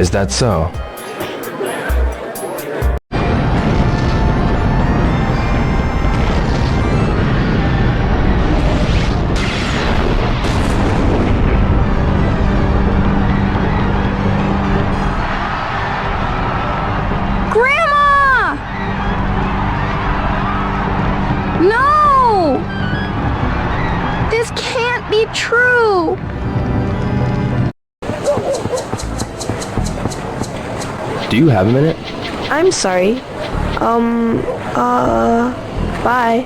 Is that so? Grandma! No! This can't be true! Do you have a minute? I'm sorry. Bye.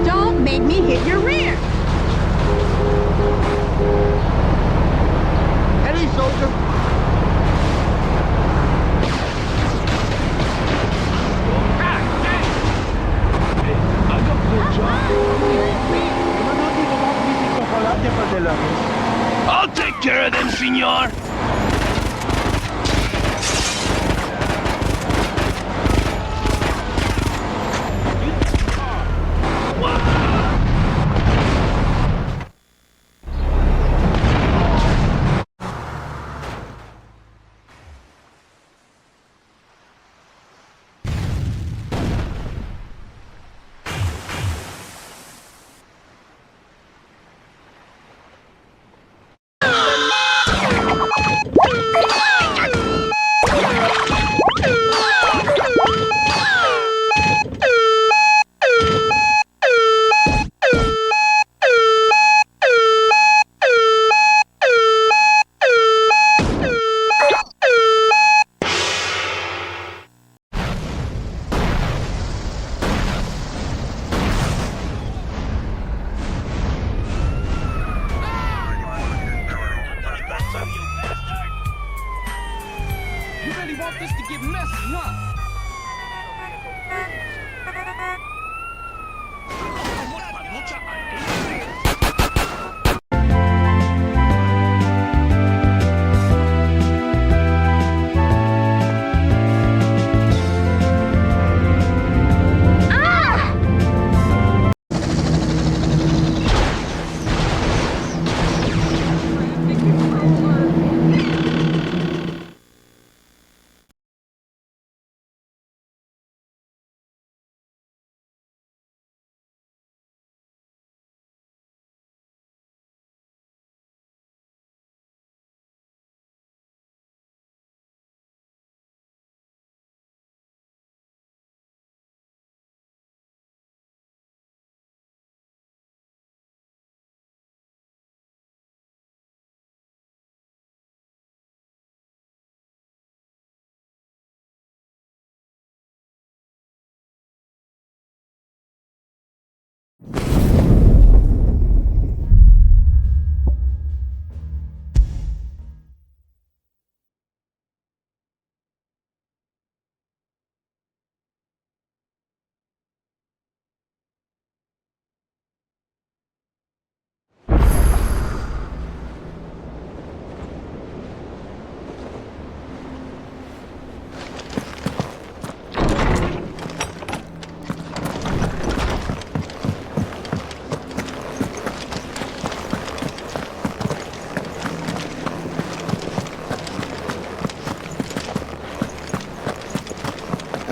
Don't make me hit your rear! Eddie, soldier. I'll take care of them, senor!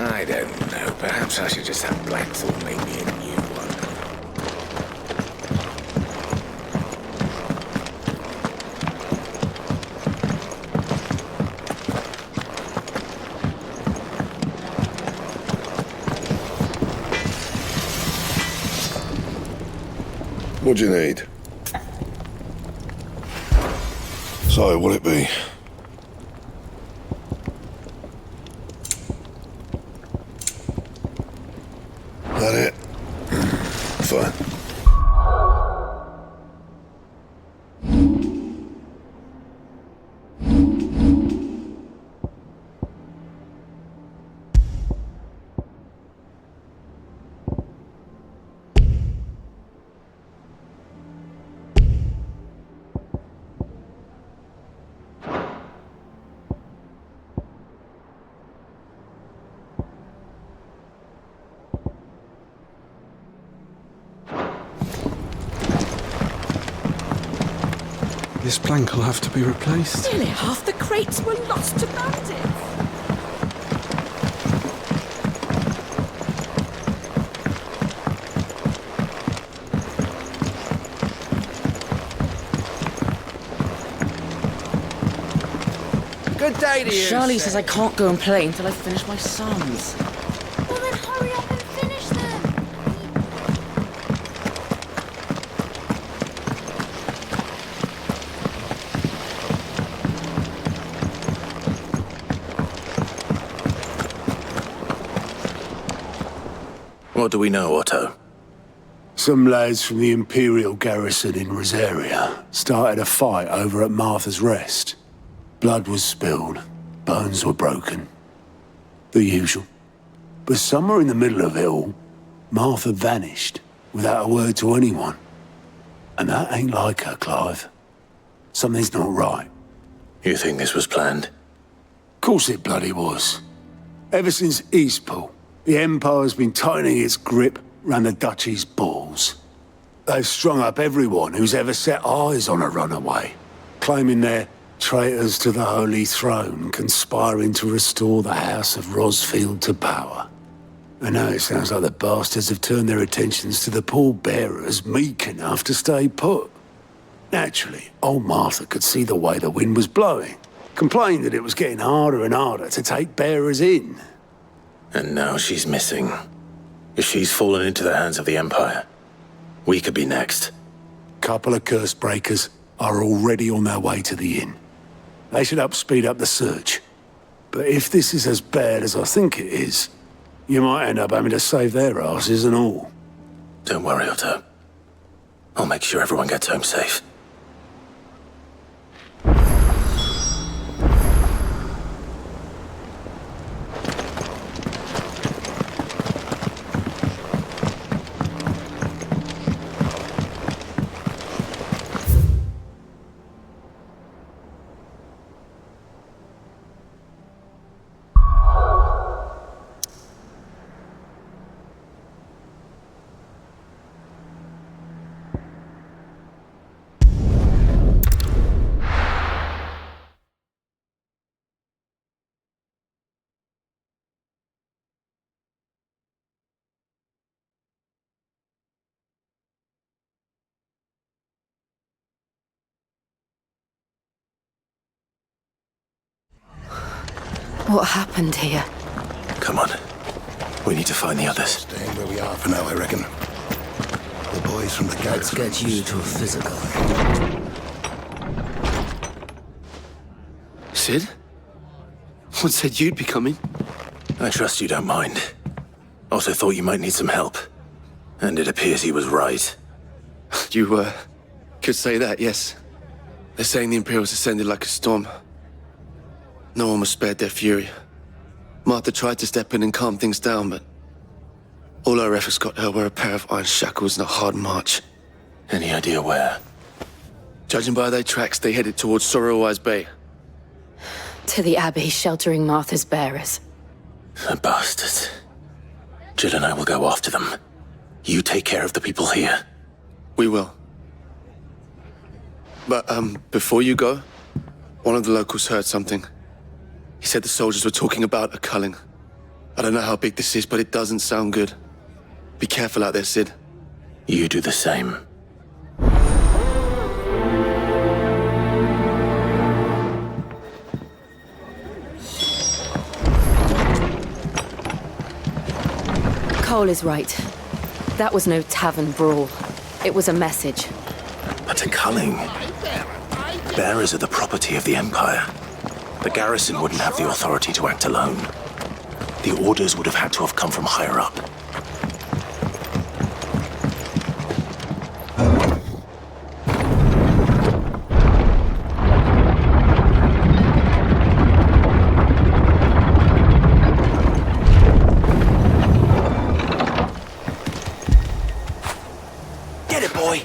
I don't know. Perhaps I should just have Blackthorn make me a new one. What do you need? So, what'll it be? That it? Fine. This plank will have to be replaced. Nearly half the crates were lost to bandits. Good day to you, Charlie sir. says I can't go and play until I finish my sums. Well, then hurry up and finish them. What do we know, Otto? Some lads from the Imperial garrison in Rosaria started a fight over at Martha's Rest. Blood was spilled, bones were broken. The usual. But somewhere in the middle of it all, Martha vanished without a word to anyone. And that ain't like her, Clive. Something's not right. You think this was planned? Course it bloody was. Ever since Eastpool, the Empire's been tightening its grip round the Duchy's balls. They've strung up everyone who's ever set eyes on a runaway, claiming they're traitors to the Holy Throne, conspiring to restore the House of Rosfield to power. And now it sounds like the bastards have turned their attentions to the pallbearers meek enough to stay put. Naturally, old Martha could see the way the wind was blowing, complained that it was getting harder and harder to take bearers in. And now she's missing. If she's fallen into the hands of the Empire, we could be next. Couple of curse breakers are already on their way to the inn. They should speed up the search. But if this is as bad as I think it is, you might end up having to save their asses and all. Don't worry, Otto. I'll make sure everyone gets home safe. What happened here? Come on. We need to find the others. Staying where we are for now, I reckon. The boys from the garrison. Let's get you to a physical. Sid? What said you'd be coming? I trust you don't mind. Also thought you might need some help. And it appears he was right. You, could say that, yes. They're saying the Imperials ascended like a storm. No one was spared their fury. Martha tried to step in and calm things down, but all our efforts got her were a pair of iron shackles and a hard march. Any idea where? Judging by their tracks, they headed towards Sorrowwise Bay. To the Abbey sheltering Martha's bearers. The bastards. Jill and I will go after them. You take care of the people here. We will. But, before you go, one of the locals heard something. He said the soldiers were talking about a culling. I don't know how big this is, but it doesn't sound good. Be careful out there, Sid. You do the same. Cole is right. That was no tavern brawl. It was a message. But to Culling, bearers are the property of the Empire. The garrison wouldn't have the authority to act alone. The orders would have had to have come from higher up. Get it, boy!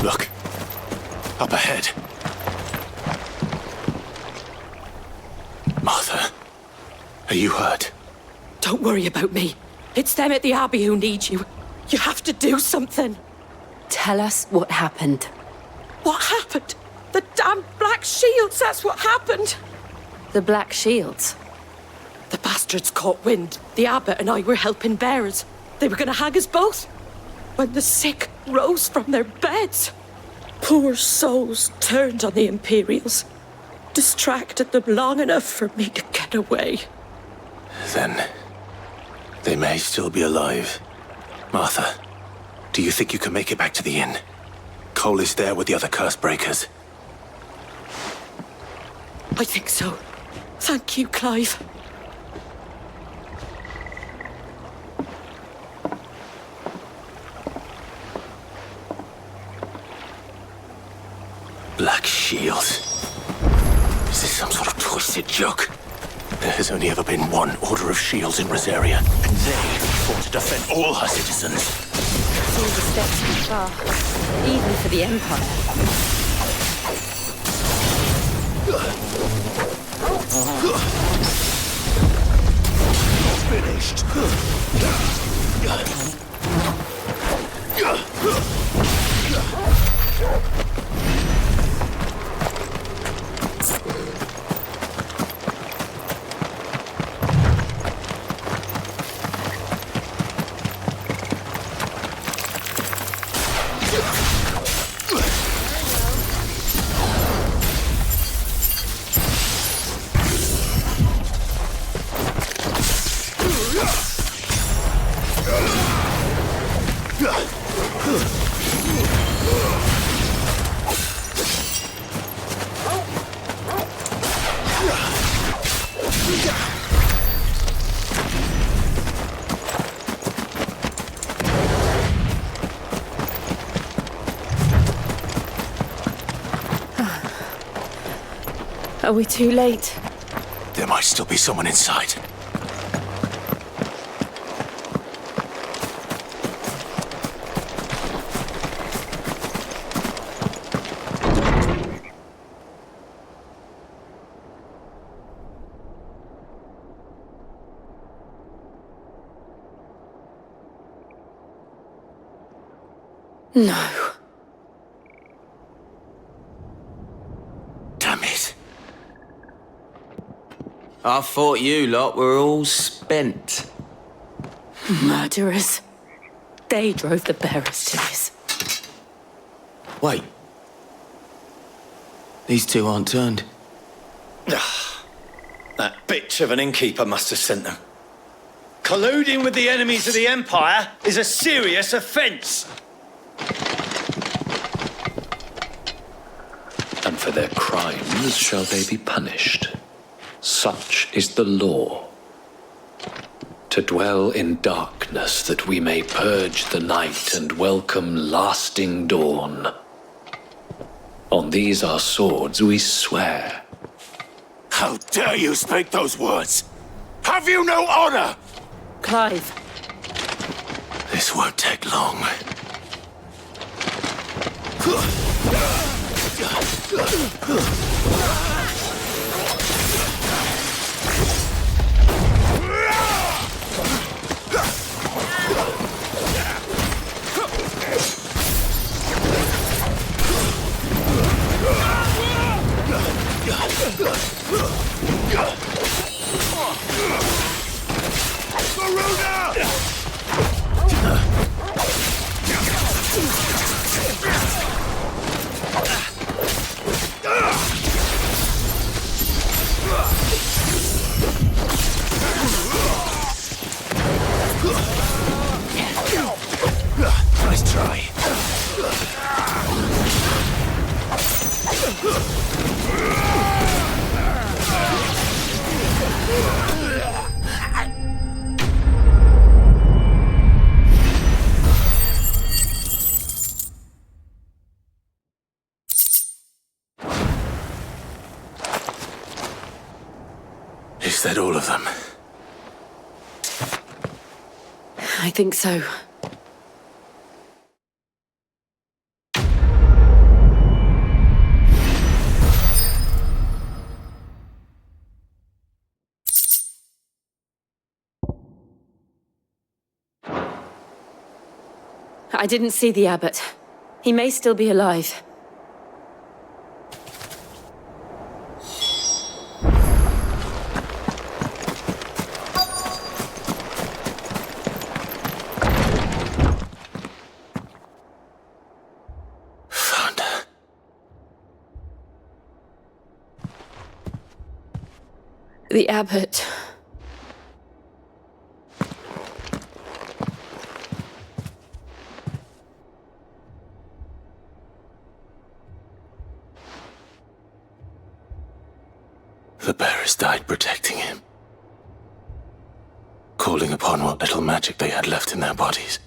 Look. Up ahead. Martha, are you hurt? Don't worry about me. It's them at the Abbey who need you. You have to do something. Tell us what happened. What happened? The damn Black Shields, that's what happened. The Black Shields. The bastards caught wind. The abbot and I were helping bearers. They were going to hang us both. When the sick rose from their beds, poor souls turned on the Imperials. Distracted them long enough for me to get away. Then, they may still be alive. Martha, do you think you can make it back to the inn? Cole is there with the other curse breakers. I think so. Thank you, Clive. Black Shields. Is this some sort of twisted joke? There has only ever been one Order of Shields in Rosaria, and they fought to defend all her citizens. All the steps too far, even for the Empire. Finished. Are we too late? There might still be someone inside. No. Damn it. I thought you lot were all spent. Murderers. They drove the bearers to this. Wait. These two aren't turned. That bitch of an innkeeper must have sent them. Colluding with the enemies of the Empire is a serious offence. And for their crimes shall they be punished. Such is the law. To dwell in darkness that we may purge the night and welcome lasting dawn. On these our swords we swear. How dare you speak those words? Have you no honor? Clive. This won't take long. Nice try. Is that all of them? I think so. I didn't see the abbot. He may still be alive. Found her. The abbot. The bearers died protecting him, calling upon what little magic they had left in their bodies.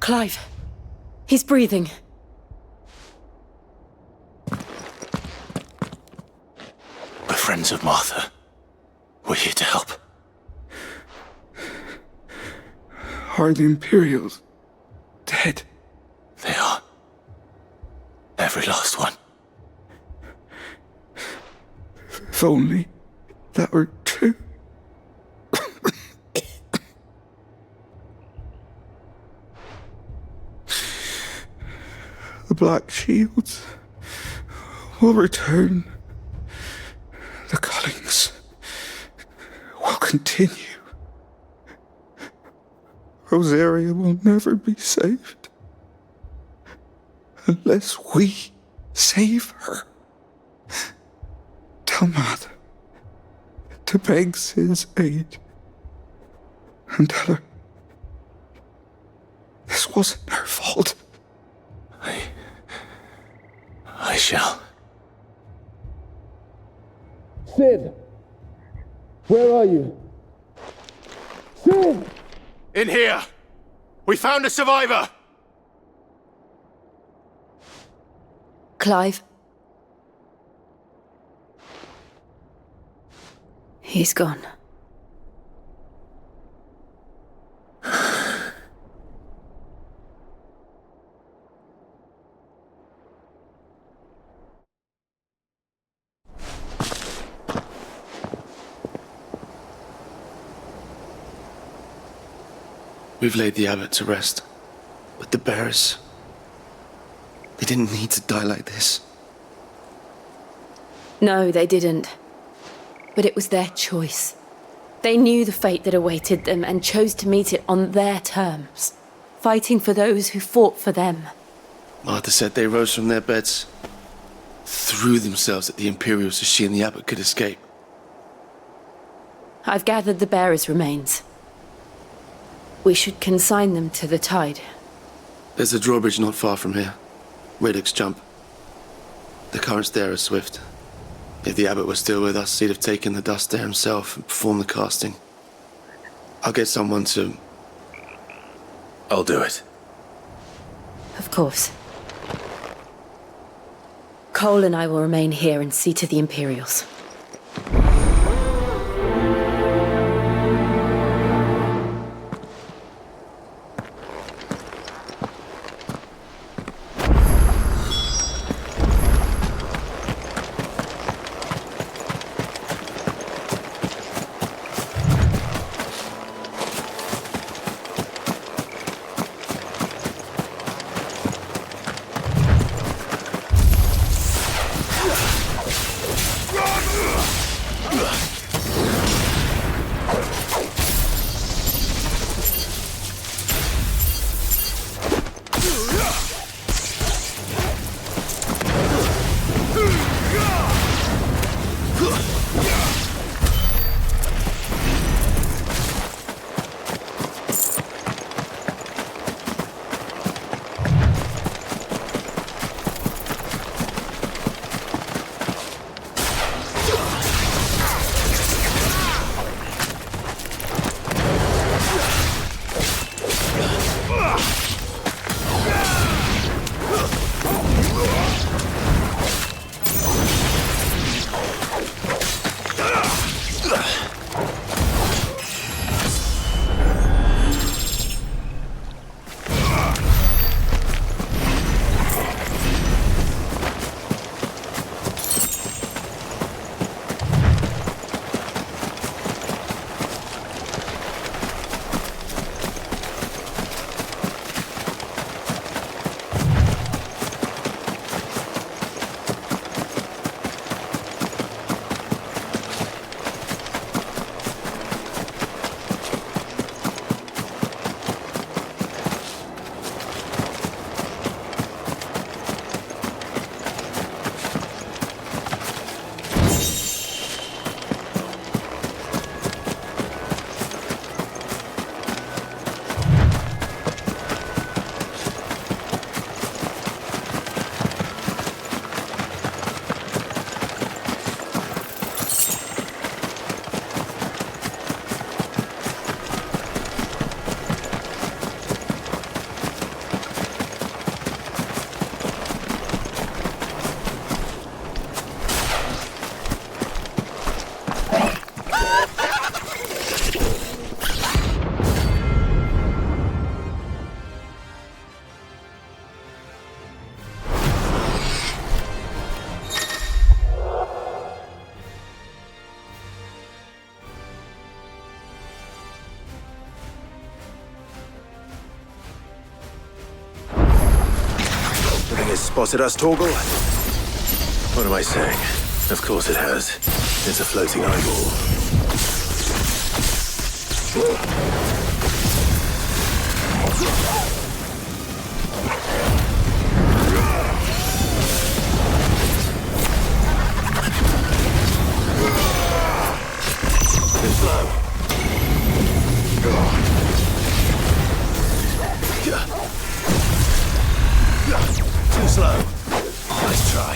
Clive. He's breathing. We're friends of Martha. We're here to help. Are the Imperials dead? They are. Every last one. If only that were true. The Black Shields will return. The Cullings will continue. Rosaria will never be saved unless we save her. Tell Mother to beg Sid's aid and tell her this wasn't her fault. I shall. Sid! Where are you? Sid! In here! We found a survivor! Clive. He's gone. We've laid the abbot to rest, but the bearers, they didn't need to die like this. No, they didn't. But it was their choice. They knew the fate that awaited them and chose to meet it on their terms, fighting for those who fought for them. Martha said they rose from their beds, threw themselves at the Imperials so she and the Abbot could escape. I've gathered the bearers' remains. We should consign them to the tide. There's a drawbridge not far from here. Radix Jump. The currents there are swift. If the Abbot were still with us, he'd have taken the dust there himself and performed the casting. I'll get someone to... I'll do it. Of course. Cole and I will remain here and see to the Imperials. Spotted us, Torgal? What am I saying? Of course it has. It's a floating eyeball. Too slow. Too slow. Nice try.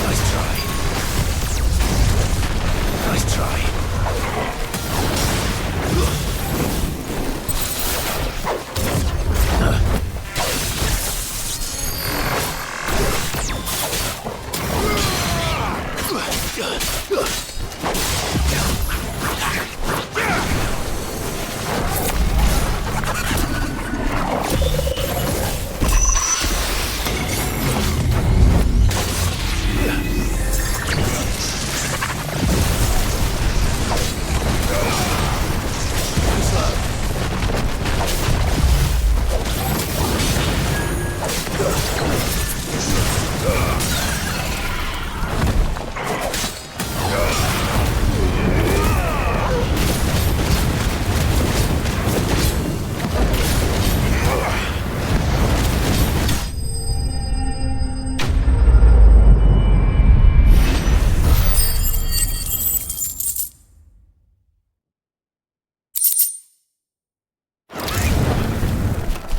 Nice try. Nice try.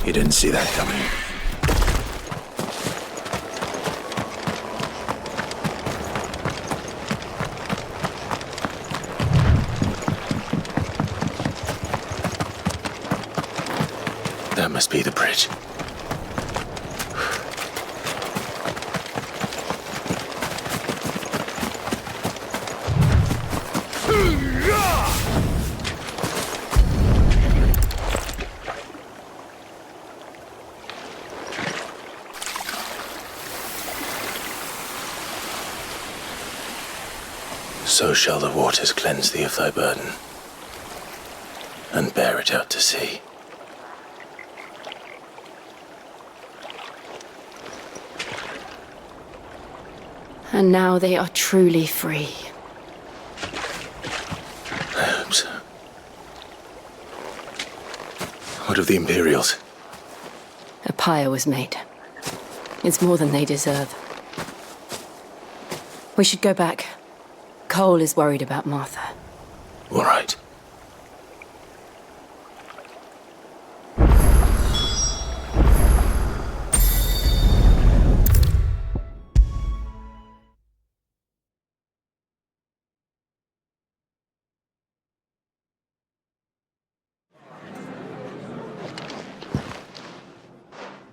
You didn't see that coming. That must be the bridge. So shall the waters cleanse thee of thy burden, and bear it out to sea. And now they are truly free. I hope so. What of the Imperials? A pyre was made. It's more than they deserve. We should go back. Cole is worried about Martha. All right.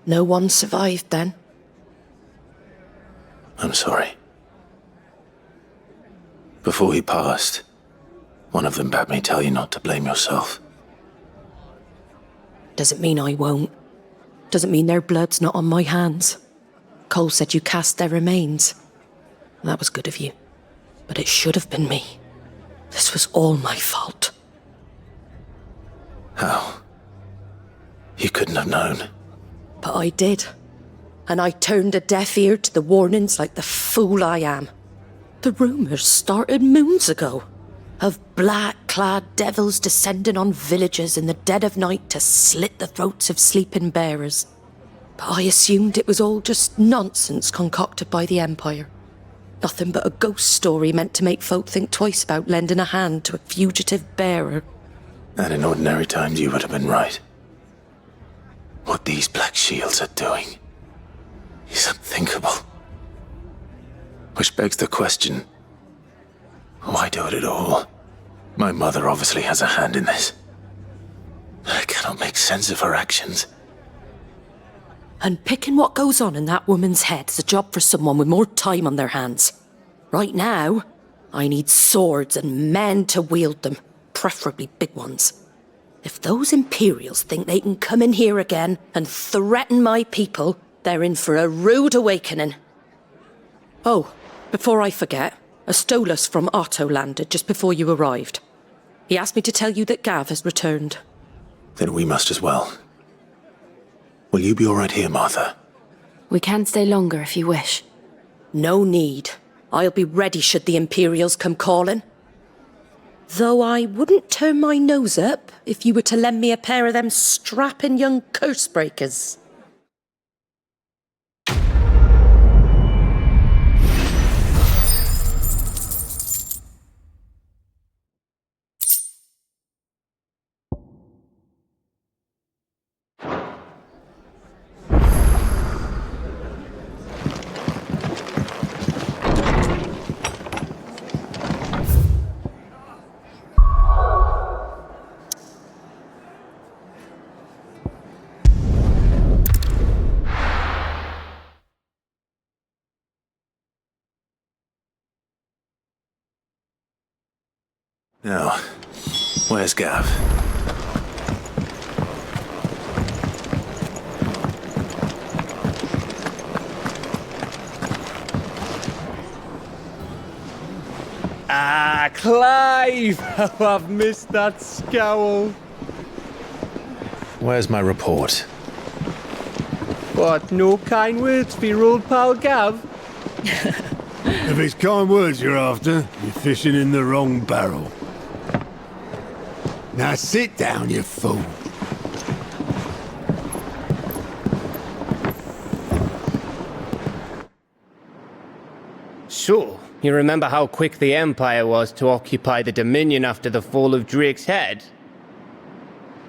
No one survived then? I'm sorry. Before he passed, one of them bade me tell you not to blame yourself. Doesn't mean I won't. Doesn't mean their blood's not on my hands. Cole said you cast their remains. That was good of you. But it should have been me. This was all my fault. How? You couldn't have known. But I did. And I turned a deaf ear to the warnings like the fool I am. The rumours started moons ago. Of black-clad devils descending on villages in the dead of night to slit the throats of sleeping bearers. But I assumed it was all just nonsense concocted by the Empire. Nothing but a ghost story meant to make folk think twice about lending a hand to a fugitive bearer. And in ordinary times you would have been right. What these Black Shields are doing is unthinkable. Which begs the question, why do it at all? My mother obviously has a hand in this. I cannot make sense of her actions. And picking what goes on in that woman's head is a job for someone with more time on their hands. Right now, I need swords and men to wield them, preferably big ones. If those Imperials think they can come in here again and threaten my people, they're in for a rude awakening. Oh, before I forget, a Stolas from Otto landed just before you arrived. He asked me to tell you that Gav has returned. Then we must as well. Will you be all right here, Martha? We can stay longer if you wish. No need. I'll be ready should the Imperials come calling. Though I wouldn't turn my nose up if you were to lend me a pair of them strapping young curse-breakers. Now, where's Gav? Ah, Clive! How I've missed that scowl. Where's my report? What, no kind words for your old pal Gav? If it's kind words you're after, you're fishing in the wrong barrel. Now sit down, you fool. So, you remember how quick the Empire was to occupy the Dominion after the fall of Drake's head?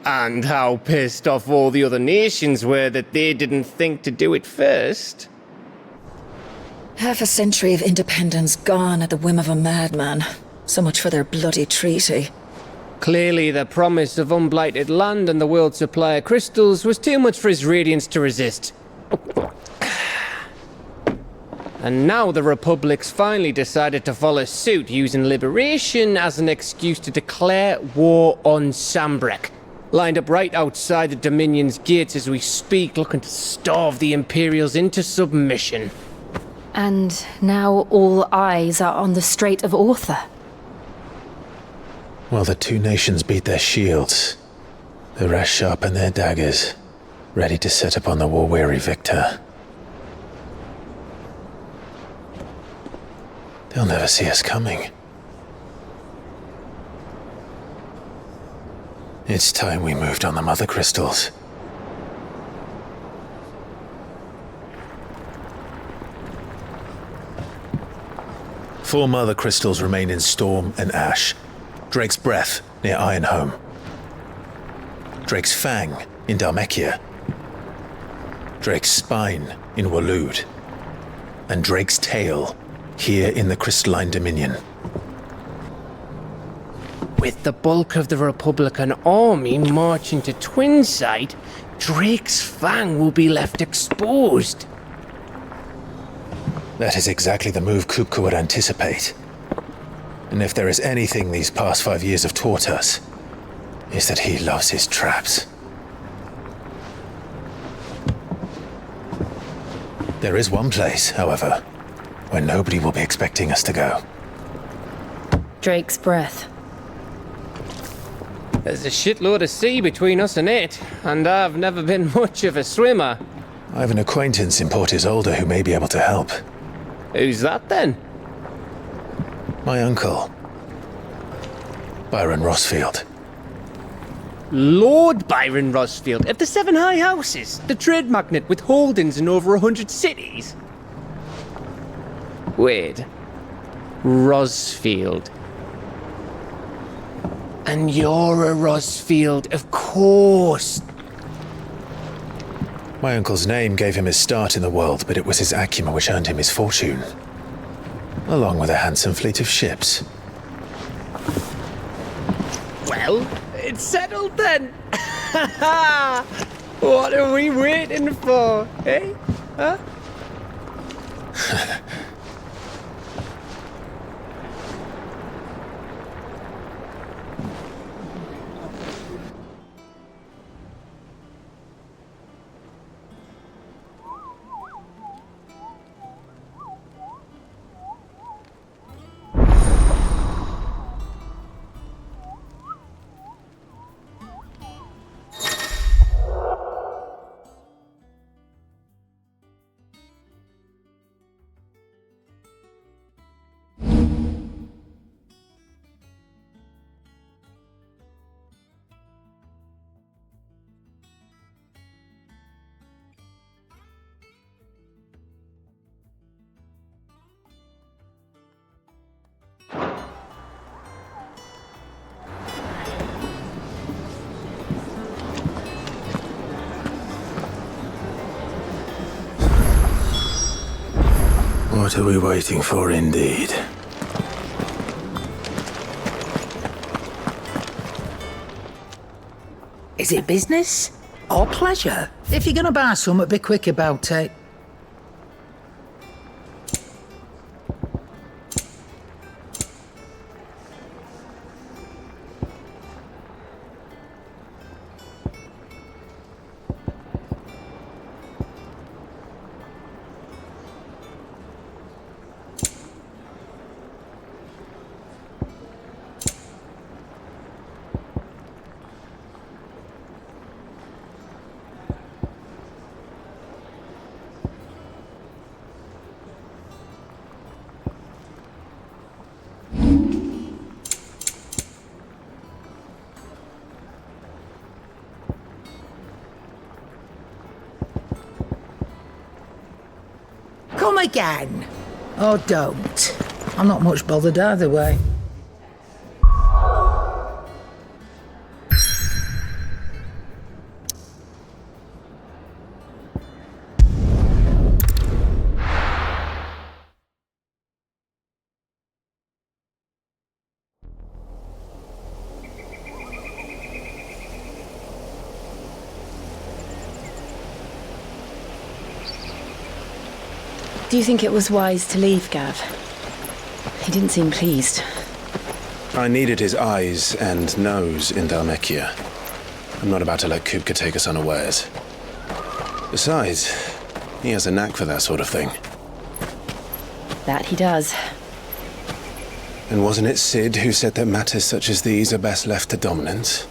And how pissed off all the other nations were that they didn't think to do it first? Half a century of independence gone at the whim of a madman. So much for their bloody treaty. Clearly, the promise of unblighted land and the world's supply of crystals was too much for his radiance to resist. And now the Republic's finally decided to follow suit, using liberation as an excuse to declare war on Sambrek. Lined up right outside the Dominion's gates as we speak, looking to starve the Imperials into submission. And now all eyes are on the Strait of Author. Well, the two nations beat their shields. The rest sharpen their daggers, ready to set upon the war-weary victor. They'll never see us coming. It's time we moved on the Mother Crystals. Four Mother Crystals remain in Storm and Ash. Drake's Breath near Ironhome. Drake's Fang in Dhalmekia. Drake's Spine in Waloed. And Drake's Tail here in the Crystalline Dominion. With the bulk of the Republican army marching to Twinside, Drake's Fang will be left exposed. That is exactly the move Kupka would anticipate. And if there is anything these past 5 years have taught us, is that he loves his traps. There is one place, however, where nobody will be expecting us to go. Drake's Breath. There's a shitload of sea between us and it, and I've never been much of a swimmer. I have an acquaintance in Port Isolde who may be able to help. Who's that then? My uncle, Byron Rosfield. Lord Byron Rosfield of the Seven High Houses, the trade magnate with holdings in over 100 cities. Wait, Rosfield. And you're a Rosfield, of course. My uncle's name gave him his start in the world, but it was his acumen which earned him his fortune. Along with a handsome fleet of ships. Well, it's settled then. What are we waiting for, eh? Huh? What are we waiting for, indeed? Is it business or pleasure? If you're gonna buy something, be quick about it. again. Or don't. I'm not much bothered either way. Do you think it was wise to leave, Gav? He didn't seem pleased. I needed his eyes and nose in Dhalmekia. I'm not about to let Kupka take us unawares. Besides, he has a knack for that sort of thing. That he does. And wasn't it Sid who said that matters such as these are best left to dominance?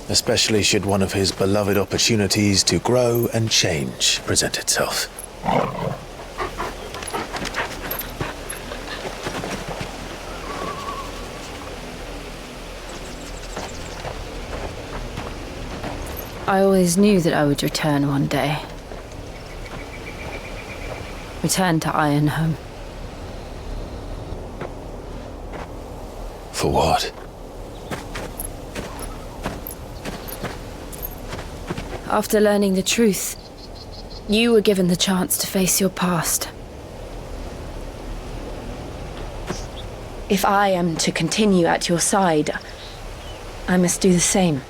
Especially should one of his beloved opportunities to grow and change present itself. I always knew that I would return one day. Return to Ironhome. For what? After learning the truth, you were given the chance to face your past. If I am to continue at your side, I must do the same.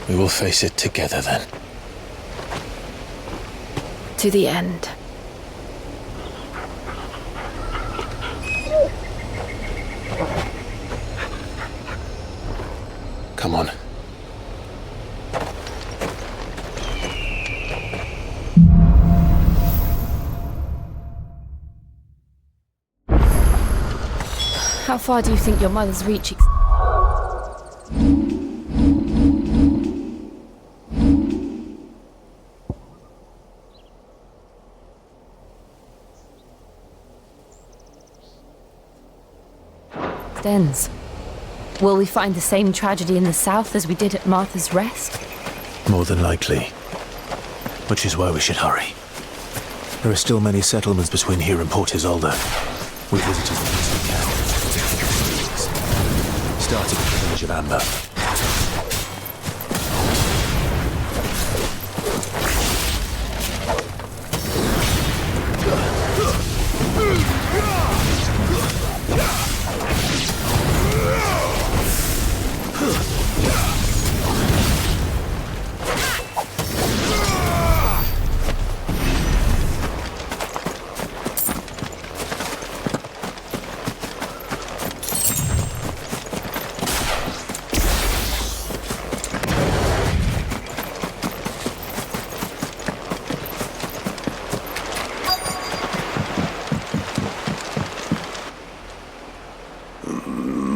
We will face it together then. To the end. Come on. How far do you think your mother's reaching? Ends. Will we find the same tragedy in the south as we did at Martha's Rest? More than likely. Which is why we should hurry. There are still many settlements between here and Port Isolde. We visit as many as we can. Starting with the village of Amber.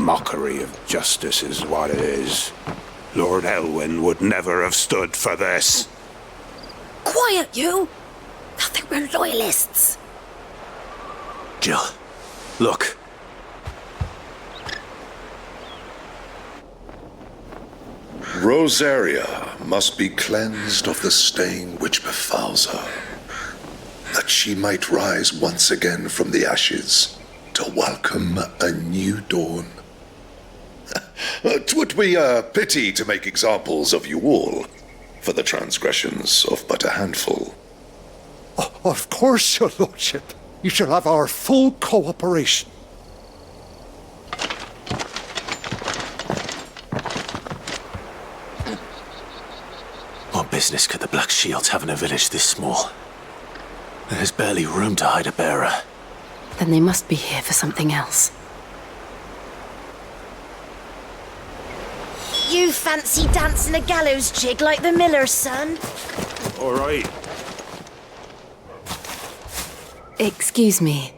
Mockery of justice is what it is. Lord Elwyn would never have stood for this. Quiet, you! Thought they were loyalists. Jill, look. Rosaria must be cleansed of the stain which befouls her, that she might rise once again from the ashes to welcome a new dawn. 'Twould be a pity to make examples of you all for the transgressions of but a handful. Of course, your lordship. You shall have our full cooperation. What business could the Black Shields have in a village this small? There's barely room to hide a bearer. Then they must be here for something else. You fancy dancing a gallows jig like the miller's son? All right. Excuse me,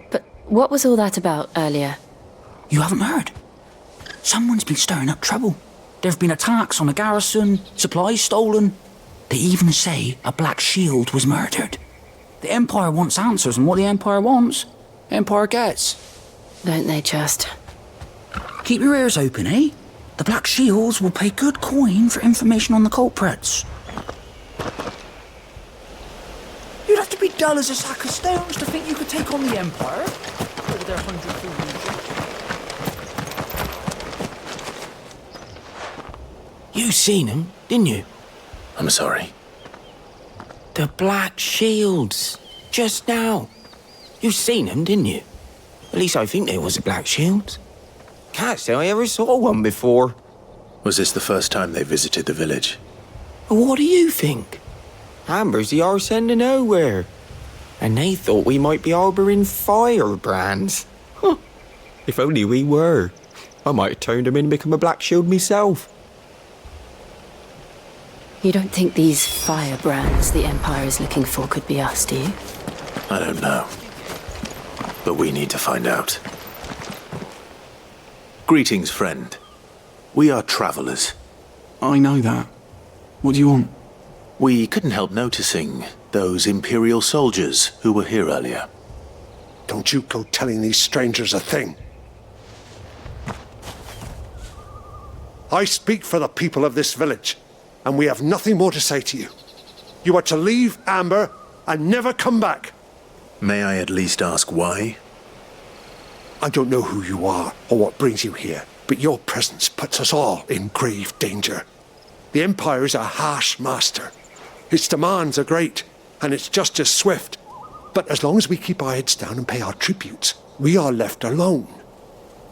but what was all that about earlier? You haven't heard? Someone's been stirring up trouble. There have been attacks on the garrison, supplies stolen. They even say a Black Shield was murdered. The Empire wants answers, and what the Empire wants, Empire gets. Don't they just? Keep your ears open, eh? The Black Shields will pay good coin for information on the culprits. You'd have to be dull as a sack of stones to think you could take on the Empire over their 100 You seen them, didn't you? I'm sorry. The Black Shields. Just now. You seen them, didn't you? At least I think there was a Black Shields. Can't say I ever saw one before. Was this the first time they visited the village? What do you think? Amber's the arse end of nowhere. And they thought we might be harbouring firebrands. Huh. If only we were. I might have turned them in and become a Black Shield myself. You don't think these firebrands the Empire is looking for could be us, do you? I don't know. But we need to find out. Greetings, friend. We are travelers. I know that. What do you want? We couldn't help noticing those Imperial soldiers who were here earlier. Don't you go telling these strangers a thing. I speak for the people of this village, and we have nothing more to say to you. You are to leave Amber and never come back. May I at least ask why? I don't know who you are or what brings you here, but your presence puts us all in grave danger. The Empire is a harsh master. Its demands are great, and it's just as swift. But as long as we keep our heads down and pay our tributes, we are left alone.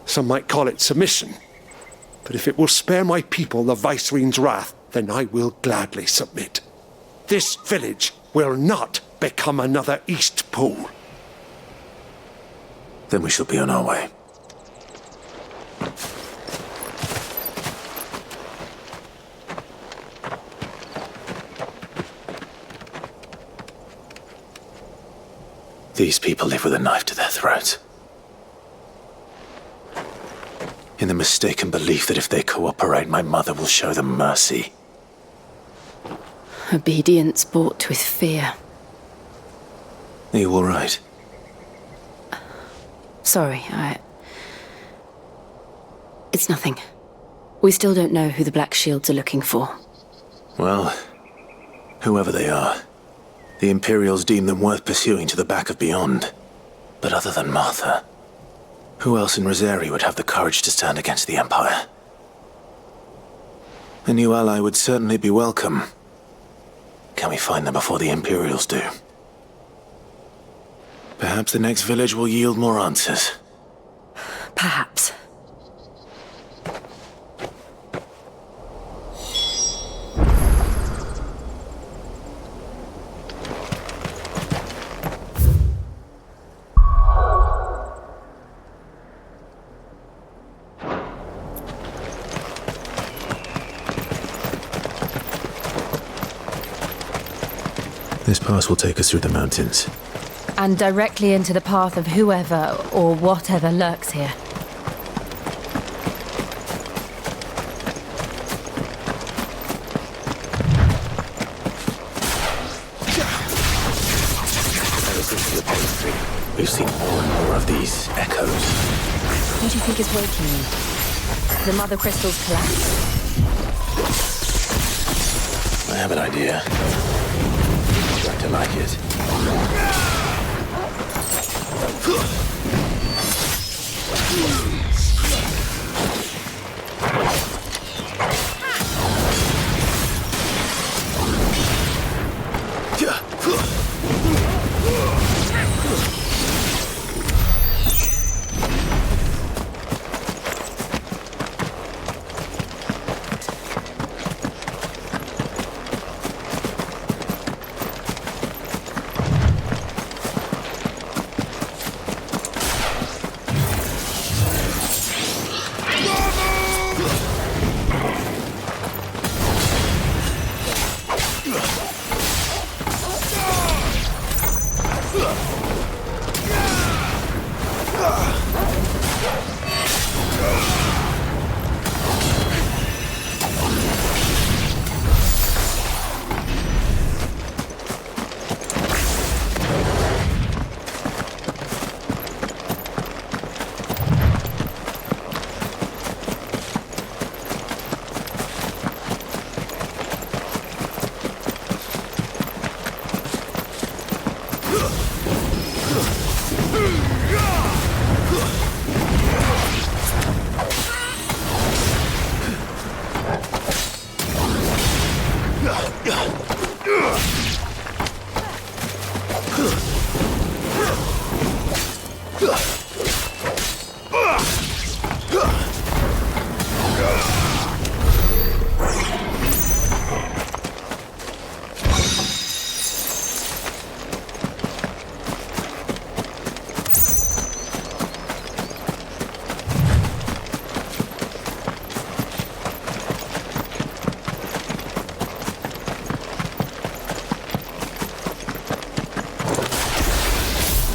Some might call it submission. But if it will spare my people the Viceroy's wrath, then I will gladly submit. This village will not become another East Pool. Then we shall be on our way. These people live with a knife to their throats. In the mistaken belief that if they cooperate, my mother will show them mercy. Obedience bought with fear. Are you all right? Sorry, It's nothing. We still don't know who the Black Shields are looking for. Well, whoever they are, the Imperials deem them worth pursuing to the back of beyond. But other than Martha, who else in Rosari would have the courage to stand against the Empire? A new ally would certainly be welcome. Can we find them before the Imperials do? Perhaps the next village will yield more answers. Perhaps. This pass will take us through the mountains. And directly into the path of whoever or whatever lurks here. We've seen more and more of these echoes. What do you think is waking them? The mother crystals collapse? I have an idea. Try to like it.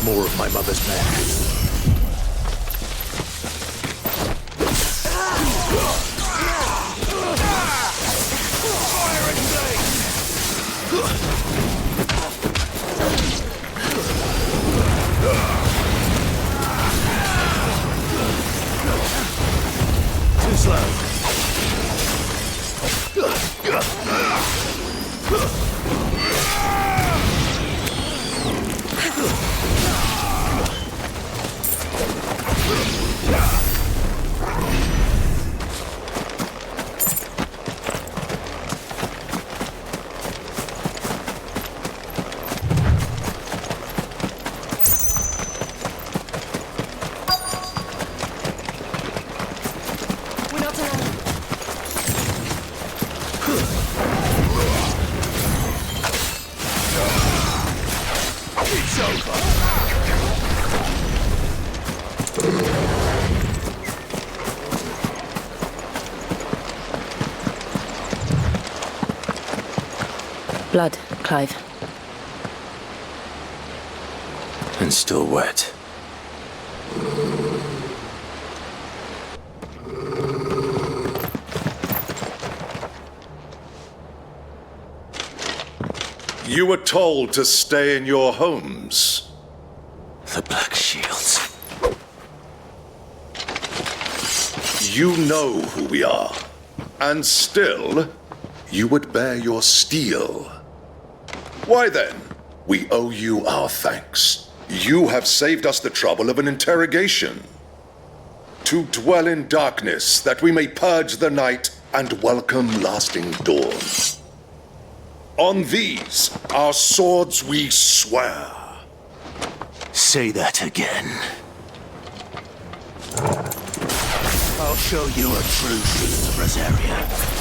More of my mother's men. Too slow. Blood, Clive. And still wet. You were told to stay in your homes. The Black Shields. You know who we are. And still, you would bear your steel. Why then, we owe you our thanks. You have saved us the trouble of an interrogation. To dwell in darkness, that we may purge the night and welcome lasting dawn. On these, our swords we swear. Say that again. I'll show you a true truth of Rosaria.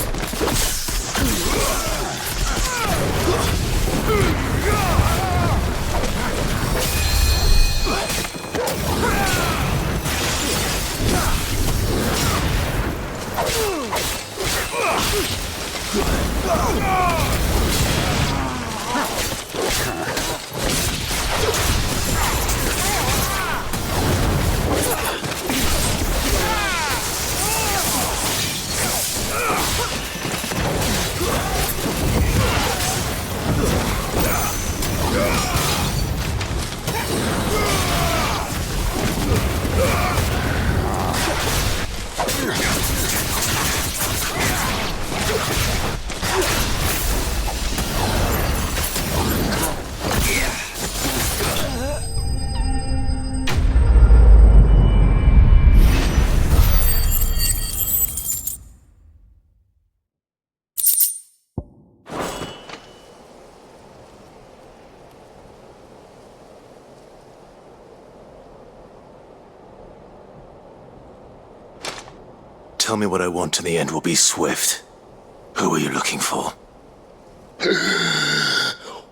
Tell me what I want and the end will be swift. Who are you looking for?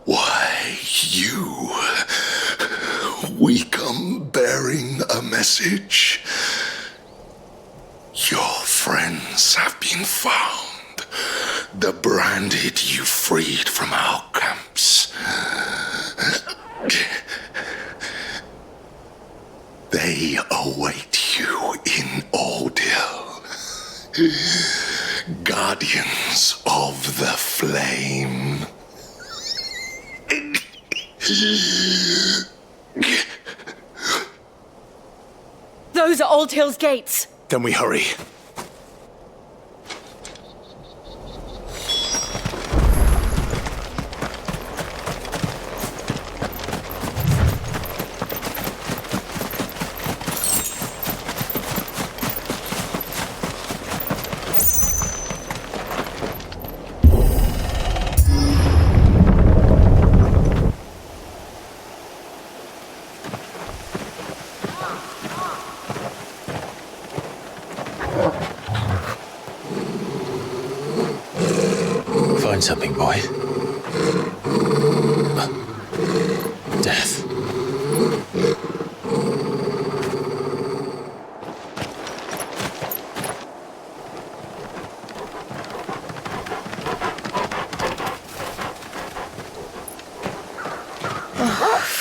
Why, you. We come bearing a message. Your friends have been found. The branded you freed from our camps. They await you in Odil. Guardians of the Flame. Those are Old Hill's gates. Then we hurry. find something, boy. Death.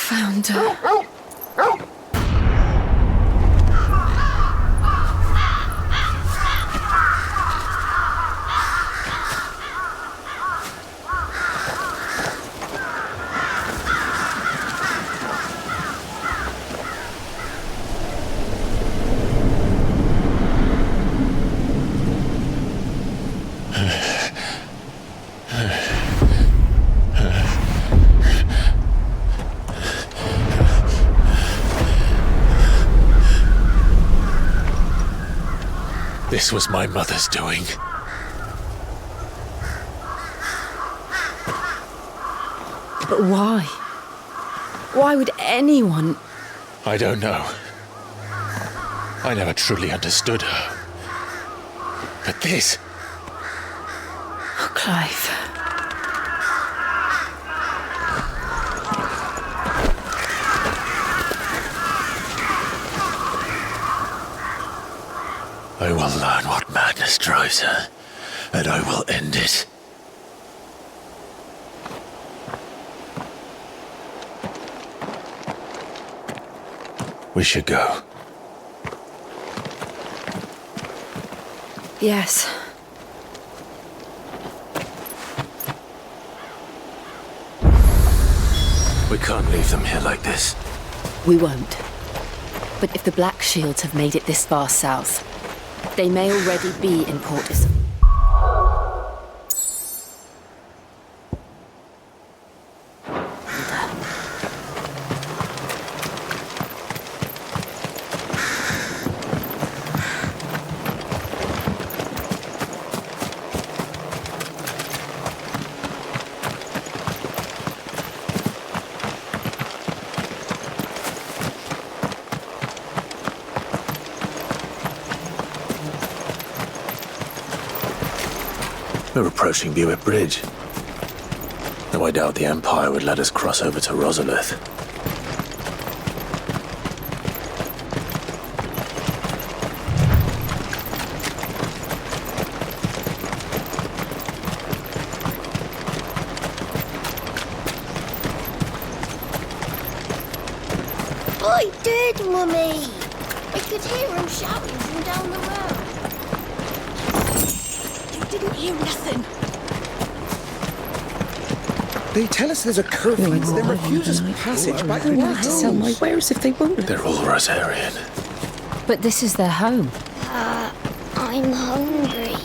Found her. This was my mother's doing. But why? Why would anyone... I don't know. I never truly understood her. But this... Oh, Clive. I will learn what madness drives her, and I will end it. We should go. Yes. We can't leave them here like this. We won't. But if the Black Shields have made it this far south, they may already be in Portis. We're approaching Buick Bridge. Though I doubt the Empire would let us cross over to Rosalith. I did, Mummy! I could hear him shouting from down the road. You didn't hear nothing. They tell us there's a curfew that refuses passage back to our to sell my homes. wares if they won't. They're all Rosarian. But this is their home. I'm hungry.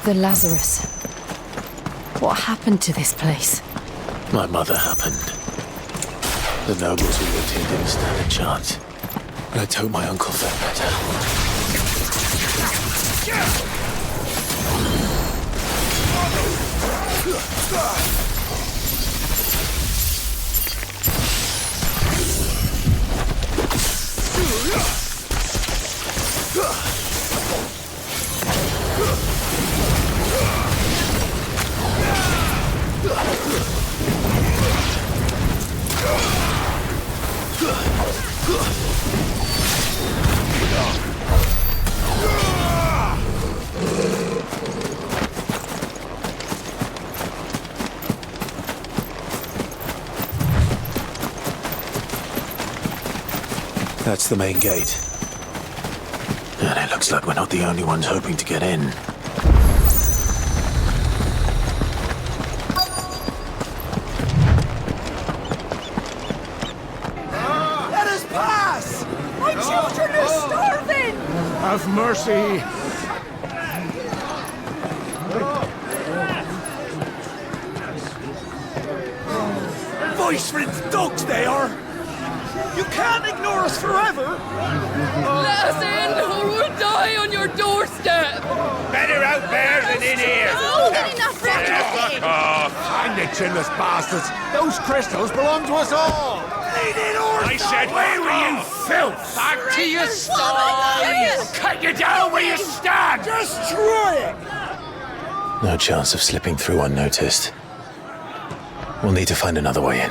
The Lazarus. What happened to this place? My mother happened. The nobles who lived here didn't stand a chance. Let's hope my uncle felt better. That's the main gate. And it looks like we're not the only ones hoping to get in. Let us pass! My children are starving! Have mercy! Voice for its dogs, they are! You can't ignore us forever! Let us in, or we'll die on your doorstep! Better out there than in here! Oh, get enough Fuck off! Hang the chinless bastards! Those crystals belong to us all! I said, where were you, filth? Back to your stall! Cut you down where you stand! Just try it! No chance of slipping through unnoticed. We'll need to find another way in.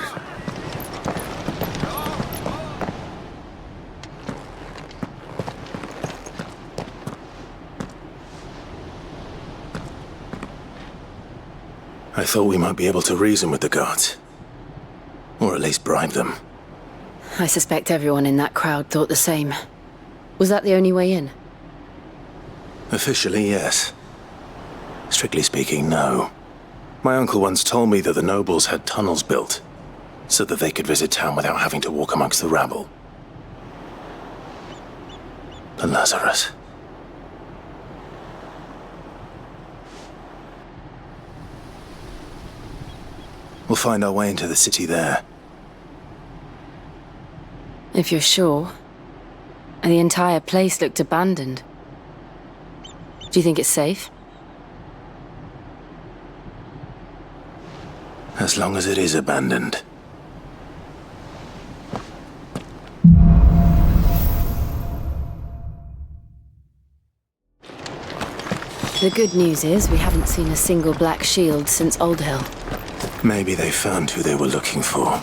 I thought we might be able to reason with the guards. Or at least bribe them. I suspect everyone in that crowd thought the same. Was that the only way in? Officially, yes. Strictly speaking, no. My uncle once told me that the nobles had tunnels built, so that they could visit town without having to walk amongst the rabble. The Lazarus. We'll find our way into the city there. If you're sure. And the entire place looked abandoned. Do you think it's safe? As long as it is abandoned. The good news is we haven't seen a single black shield since Old Hill. Maybe they found who they were looking for.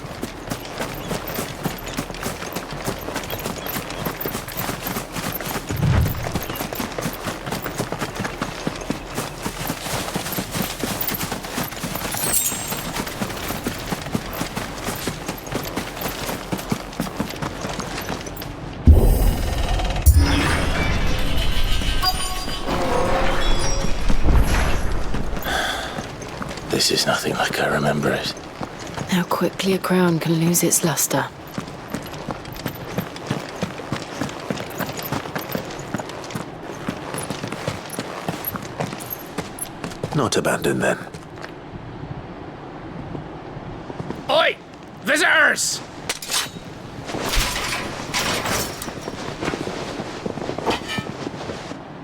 This is nothing like I remember it. How quickly a crown can lose its luster. Not abandoned then. Oi! Visitors!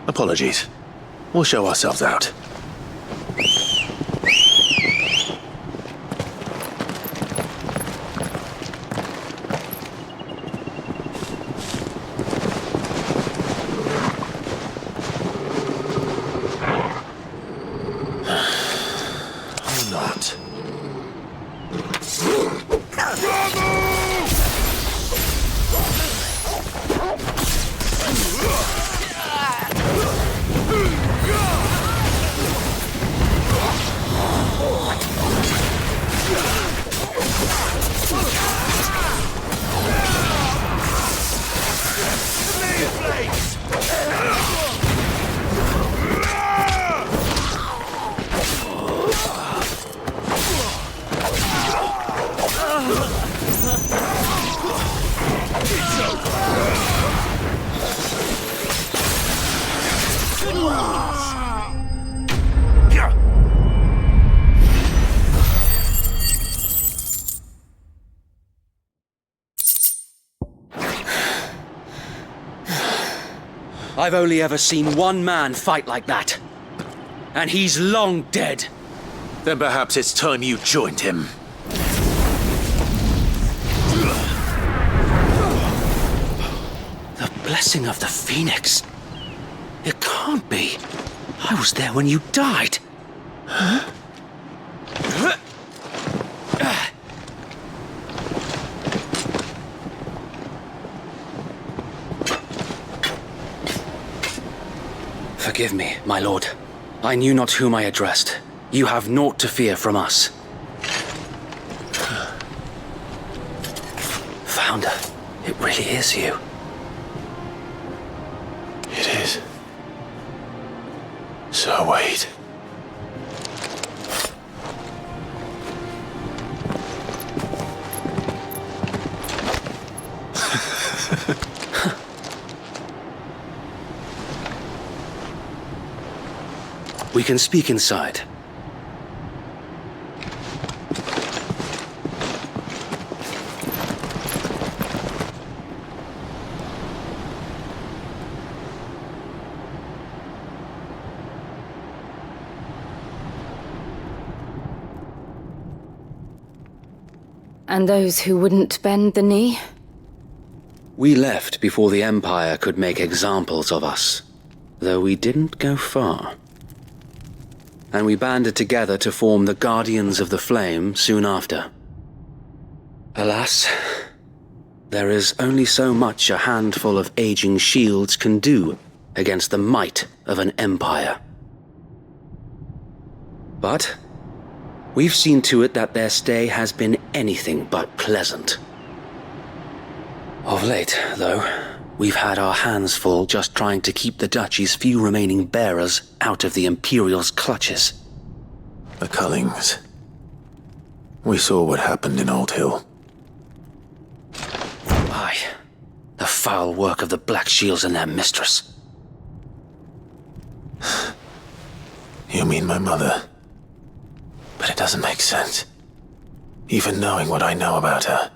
Apologies. We'll show ourselves out. I've only ever seen one man fight like that. And he's long dead. Then perhaps it's time you joined him. The blessing of the Phoenix. It can't be. I was there when you died. Huh? Forgive me, my lord. I knew not whom I addressed. You have naught to fear from us. Founder, it really is you. It is. So wait. We can speak inside. And those who wouldn't bend the knee? We left before the Empire could make examples of us, though we didn't go far. And we banded together to form the Guardians of the Flame soon after. Alas, there is only so much a handful of aging shields can do against the might of an empire. But we've seen to it that their stay has been anything but pleasant. Of late, though, we've had our hands full just trying to keep the Duchy's few remaining bearers out of the Imperial's clutches. The Cullings. We saw what happened in Old Hill. Aye. The foul work of the Black Shields and their mistress. You mean my mother? But it doesn't make sense. Even knowing what I know about her.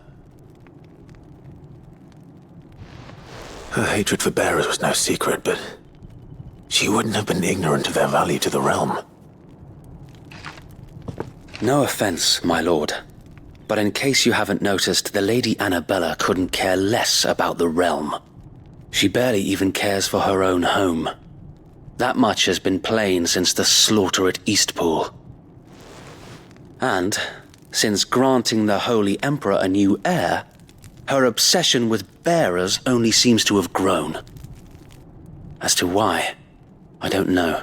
Her hatred for bearers was no secret, but she wouldn't have been ignorant of their value to the realm. No offense, my lord, but in case you haven't noticed, the Lady Annabella couldn't care less about the realm. She barely even cares for her own home. That much has been plain since the slaughter at Eastpool. And, since granting the Holy Emperor a new heir, her obsession with bearers only seems to have grown. As to why, I don't know.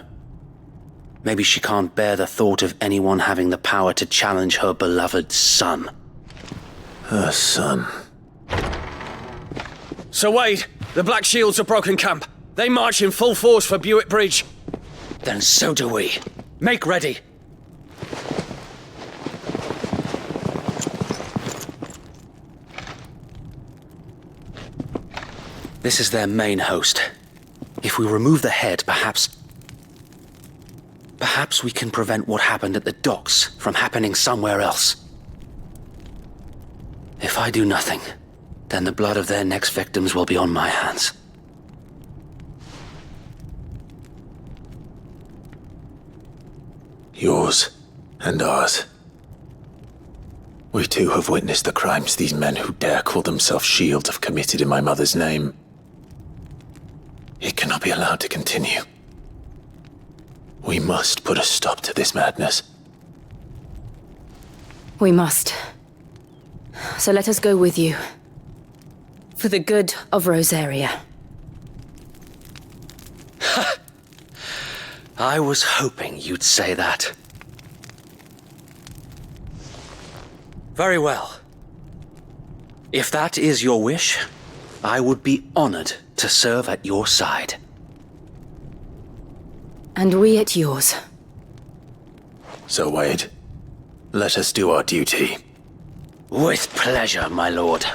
Maybe she can't bear the thought of anyone having the power to challenge her beloved son. Her son. Sir Wade, the Black Shields have broken camp. They march in full force for Buick Bridge. Then so do we. Make ready. This is their main host. If we remove the head, perhaps we can prevent what happened at the docks from happening somewhere else. If I do nothing, then the blood of their next victims will be on my hands. Yours and ours. We too have witnessed the crimes these men who dare call themselves shields have committed in my mother's name. It cannot be allowed to continue. We must put a stop to this madness. We must. So let us go with you. For the good of Rosaria. I was hoping you'd say that. Very well. If that is your wish, I would be honored to serve at your side. And we at yours. So, Wade, let us do our duty. With pleasure, my lord.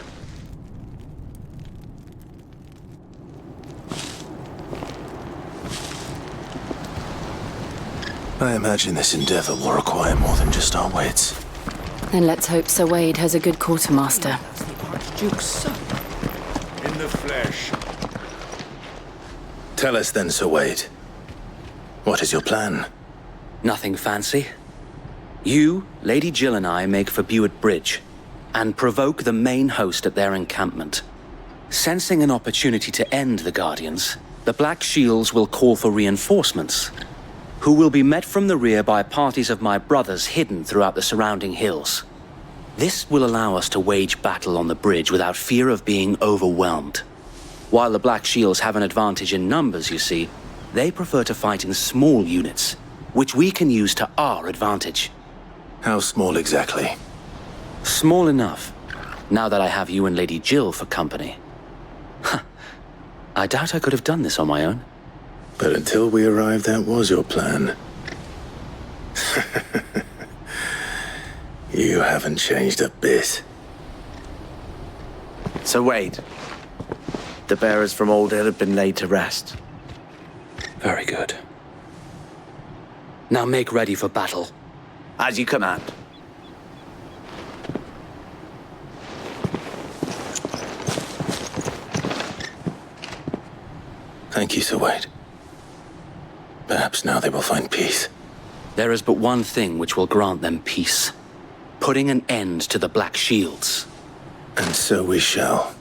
I imagine this endeavor will require more than just our wits. Then let's hope Sir Wade has a good quartermaster. Archduke's son. In the flesh. Tell us then, Sir Wade. What is your plan? Nothing fancy. You, Lady Jill and I make for Buett Bridge and provoke the main host at their encampment. Sensing an opportunity to end the Guardians, the Black Shields will call for reinforcements, who will be met from the rear by parties of my brothers hidden throughout the surrounding hills. This will allow us to wage battle on the bridge without fear of being overwhelmed. While the Black Shields have an advantage in numbers, you see, they prefer to fight in small units, which we can use to our advantage. How small exactly? Small enough, now that I have you and Lady Jill for company. I doubt I could have done this on my own. But until we arrived, that was your plan. You haven't changed a bit. So Wade, the bearers from Old Hill have been laid to rest. Very good. Now make ready for battle. As you command. Thank you, Sir Wade. Perhaps now they will find peace. There is but one thing which will grant them peace. Putting an end to the Black Shields. And so we shall.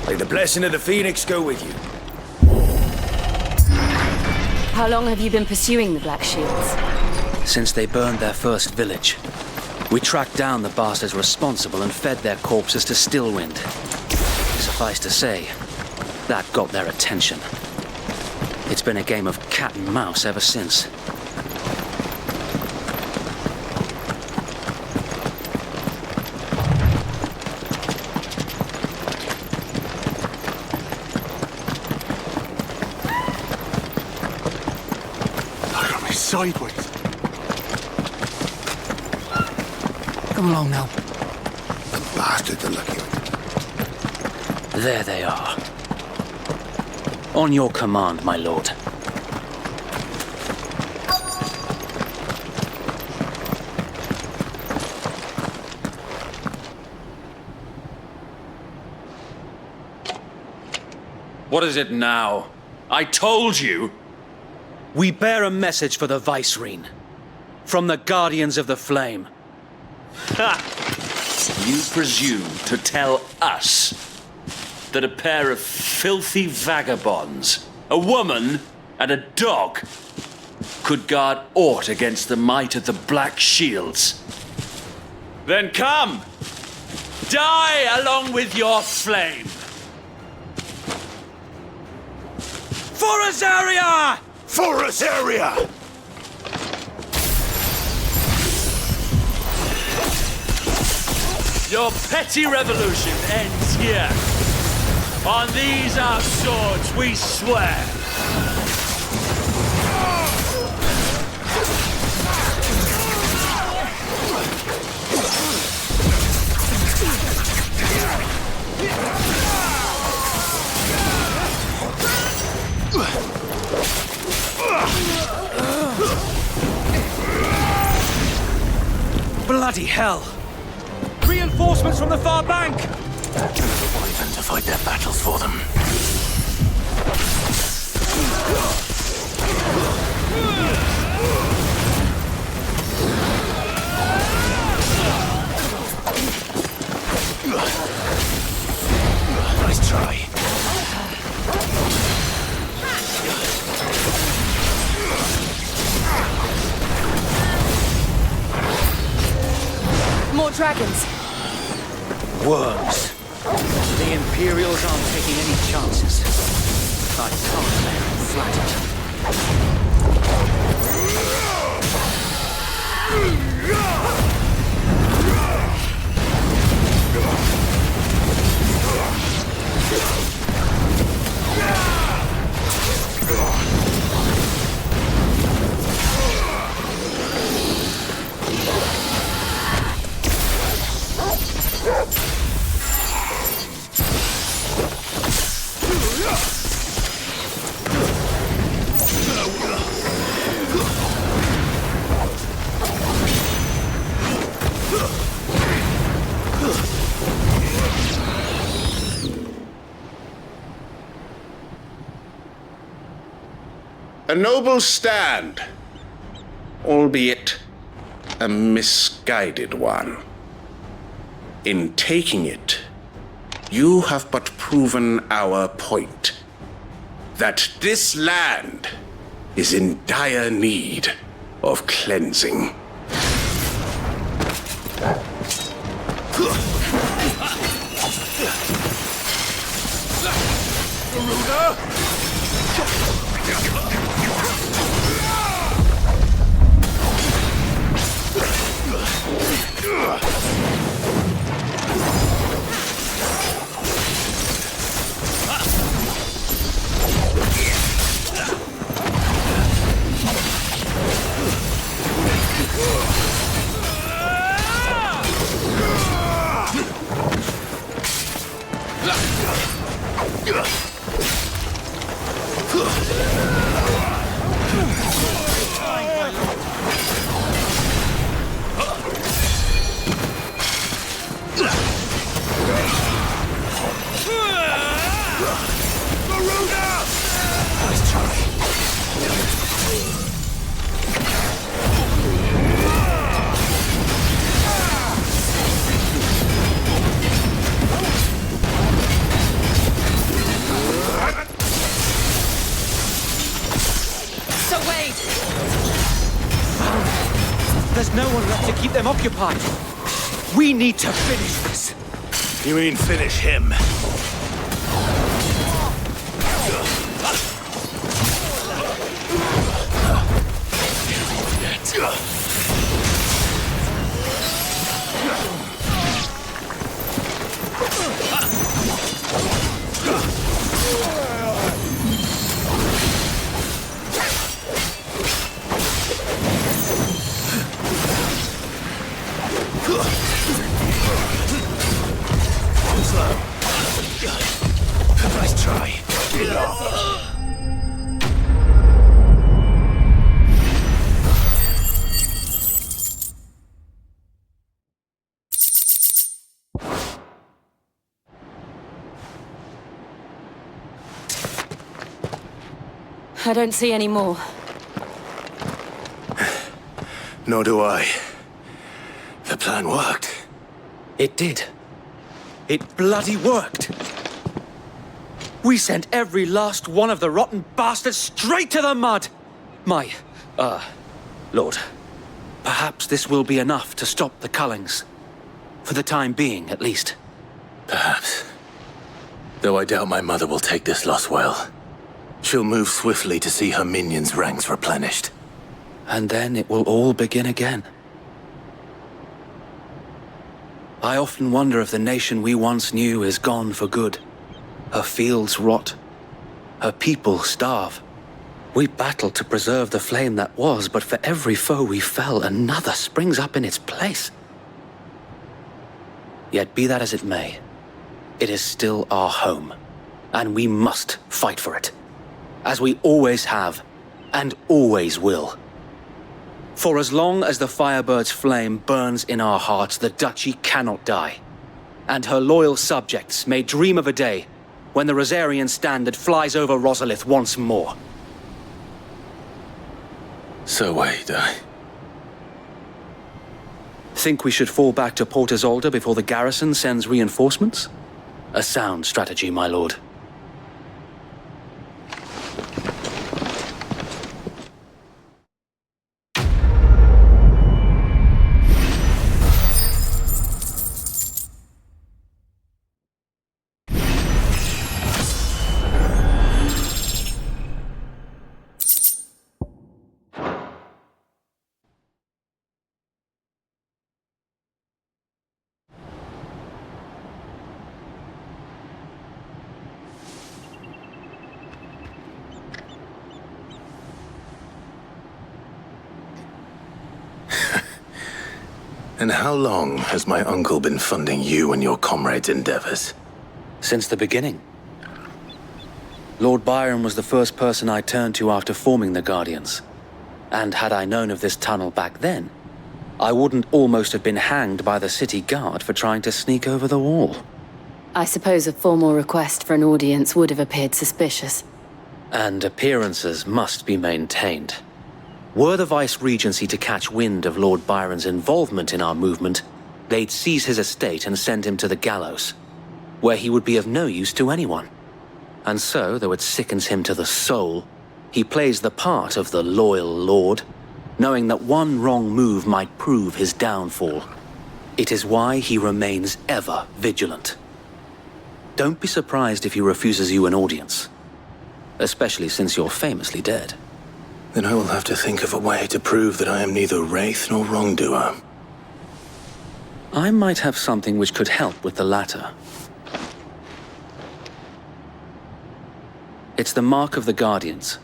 May the blessing of the Phoenix go with you. How long have you been pursuing the Black Shields? Since they burned their first village. We tracked down the bastards responsible and fed their corpses to Stillwind. Suffice to say, that got their attention. It's been a game of cat and mouse ever since. Sideways. Come along now. The bastards are lucky. There they are. On your command, my lord. What is it now? I told you! We bear a message for the Vicereine. From the Guardians of the Flame. Ha! You presume to tell us that a pair of filthy vagabonds, a woman and a dog, could guard aught against the might of the Black Shields? Then come! Die along with your flame! For Azaria! For Azaria! Your petty revolution ends here. On these our swords we swear. Bloody hell! Reinforcements from the far bank! Another wyvern to fight their battles for them. Nice try. More dragons. Worms. The Imperials aren't taking any chances. I can't let them flattered. A noble stand, albeit a misguided one. In taking it, you have but proven our point, that this land is in dire need of cleansing. There's no one left to keep them occupied. We need to finish this. You mean finish him? Nice try. I don't see any more. Nor do I. The plan worked. It did. It bloody worked. We sent every last one of the rotten bastards straight to the mud. Lord, perhaps this will be enough to stop the Cullings. For the time being, at least. Perhaps. Though I doubt my mother will take this loss well. She'll move swiftly to see her minions' ranks replenished. And then it will all begin again. I often wonder if the nation we once knew is gone for good. Her fields rot. Her people starve. We battle to preserve the flame that was, but for every foe we fell, another springs up in its place. Yet be that as it may, it is still our home, and we must fight for it, as we always have, and always will. For as long as the Firebird's flame burns in our hearts, the Duchy cannot die, and her loyal subjects may dream of a day when the Rosarian standard flies over Rosalith once more. So wait, Think we should fall back to Port Isolde before the garrison sends reinforcements? A sound strategy, my lord. And how long has my uncle been funding you and your comrades' endeavors? Since the beginning. Lord Byron was the first person I turned to after forming the Guardians. And had I known of this tunnel back then, I wouldn't almost have been hanged by the city guard for trying to sneak over the wall. I suppose a formal request for an audience would have appeared suspicious. And appearances must be maintained. Were the Vice-Regency to catch wind of Lord Byron's involvement in our movement, they'd seize his estate and send him to the gallows, where he would be of no use to anyone. And so, though it sickens him to the soul, he plays the part of the loyal lord, knowing that one wrong move might prove his downfall. It is why he remains ever vigilant. Don't be surprised if he refuses you an audience, especially since you're famously dead. Then I will have to think of a way to prove that I am neither wraith nor wrongdoer. I might have something which could help with the latter. It's the Mark of the Guardians.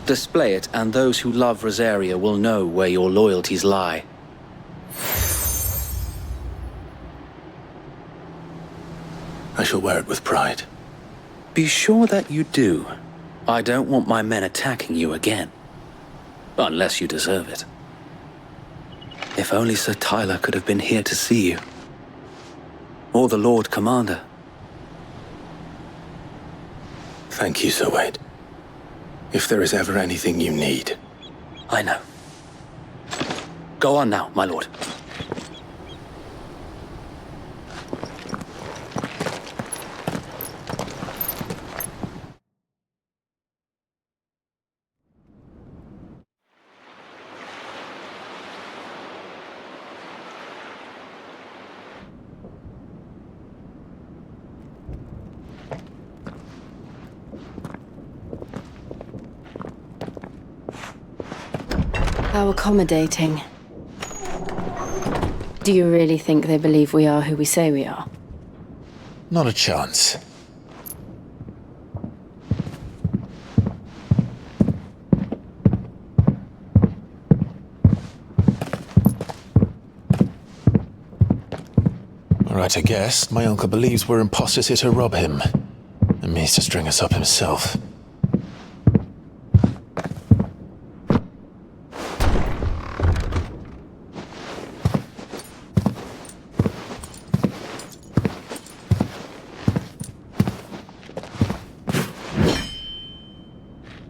Display it, and those who love Rosaria will know where your loyalties lie. I shall wear it with pride. Be sure that you do. I don't want my men attacking you again. Unless you deserve it. If only Sir Tyler could have been here to see you. Or the Lord Commander. Thank you, Sir Wade. If there is ever anything you need. I know. Go on now, my lord. How accommodating. Do you really think they believe we are who we say we are? Not a chance. All right, I guess. My uncle believes we're imposters here to rob him. And means to string us up himself.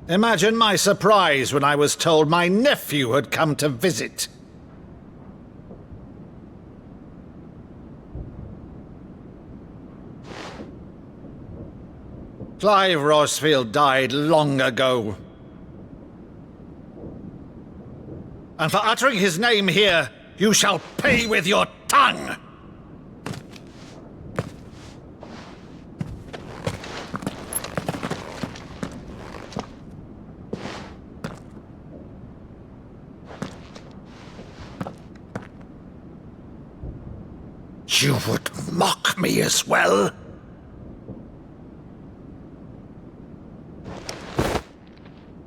Imagine my surprise when I was told my nephew had come to visit. Clive Rosfield died long ago. And for uttering his name here, you shall pay with your tongue! You would mock me as well?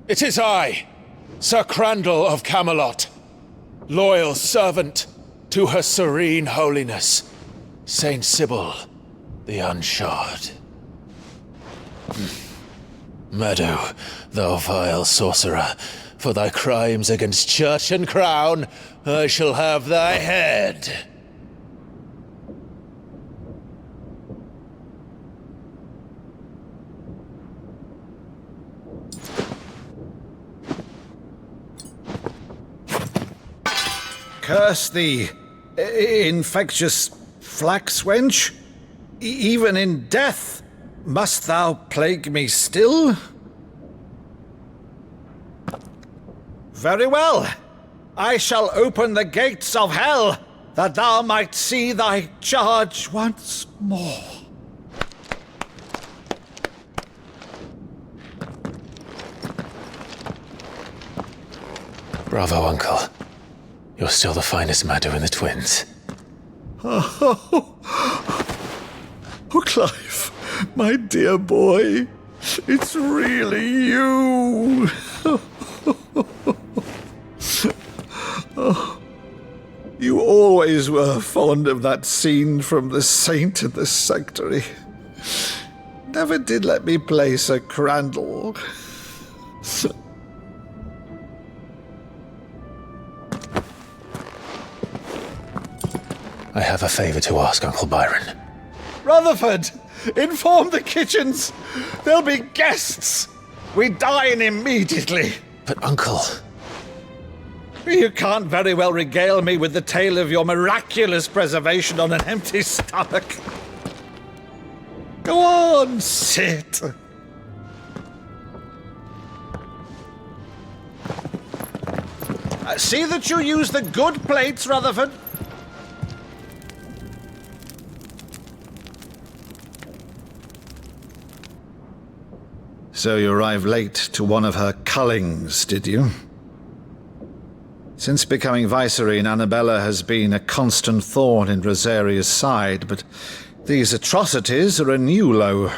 It is I, Sir Crandall of Camelot, loyal servant to Her Serene Holiness, Saint Sybil the Unshod. Meadow, thou vile sorcerer, for thy crimes against church and crown, I shall have thy head. Curse thee, infectious flax wench. Even in death, must thou plague me still? Very well. I shall open the gates of hell, that thou might see thy charge once more. Bravo, Uncle. You're still the finest Maddo in the twins. Oh, Clive, my dear boy, it's really you. Oh, you always were fond of that scene from The Saint and the Sanctuary. Never did let me play Sir Crandall. I have a favor to ask, Uncle Byron. Rutherford, inform the kitchens. There'll be guests. We dine immediately. But, Uncle... You can't very well regale me with the tale of your miraculous preservation on an empty stomach. Go on, sit. See that you use the good plates, Rutherford. So you arrived late to one of her cullings, did you? Since becoming Vicereine, Annabella has been a constant thorn in Rosaria's side, but these atrocities are a new low.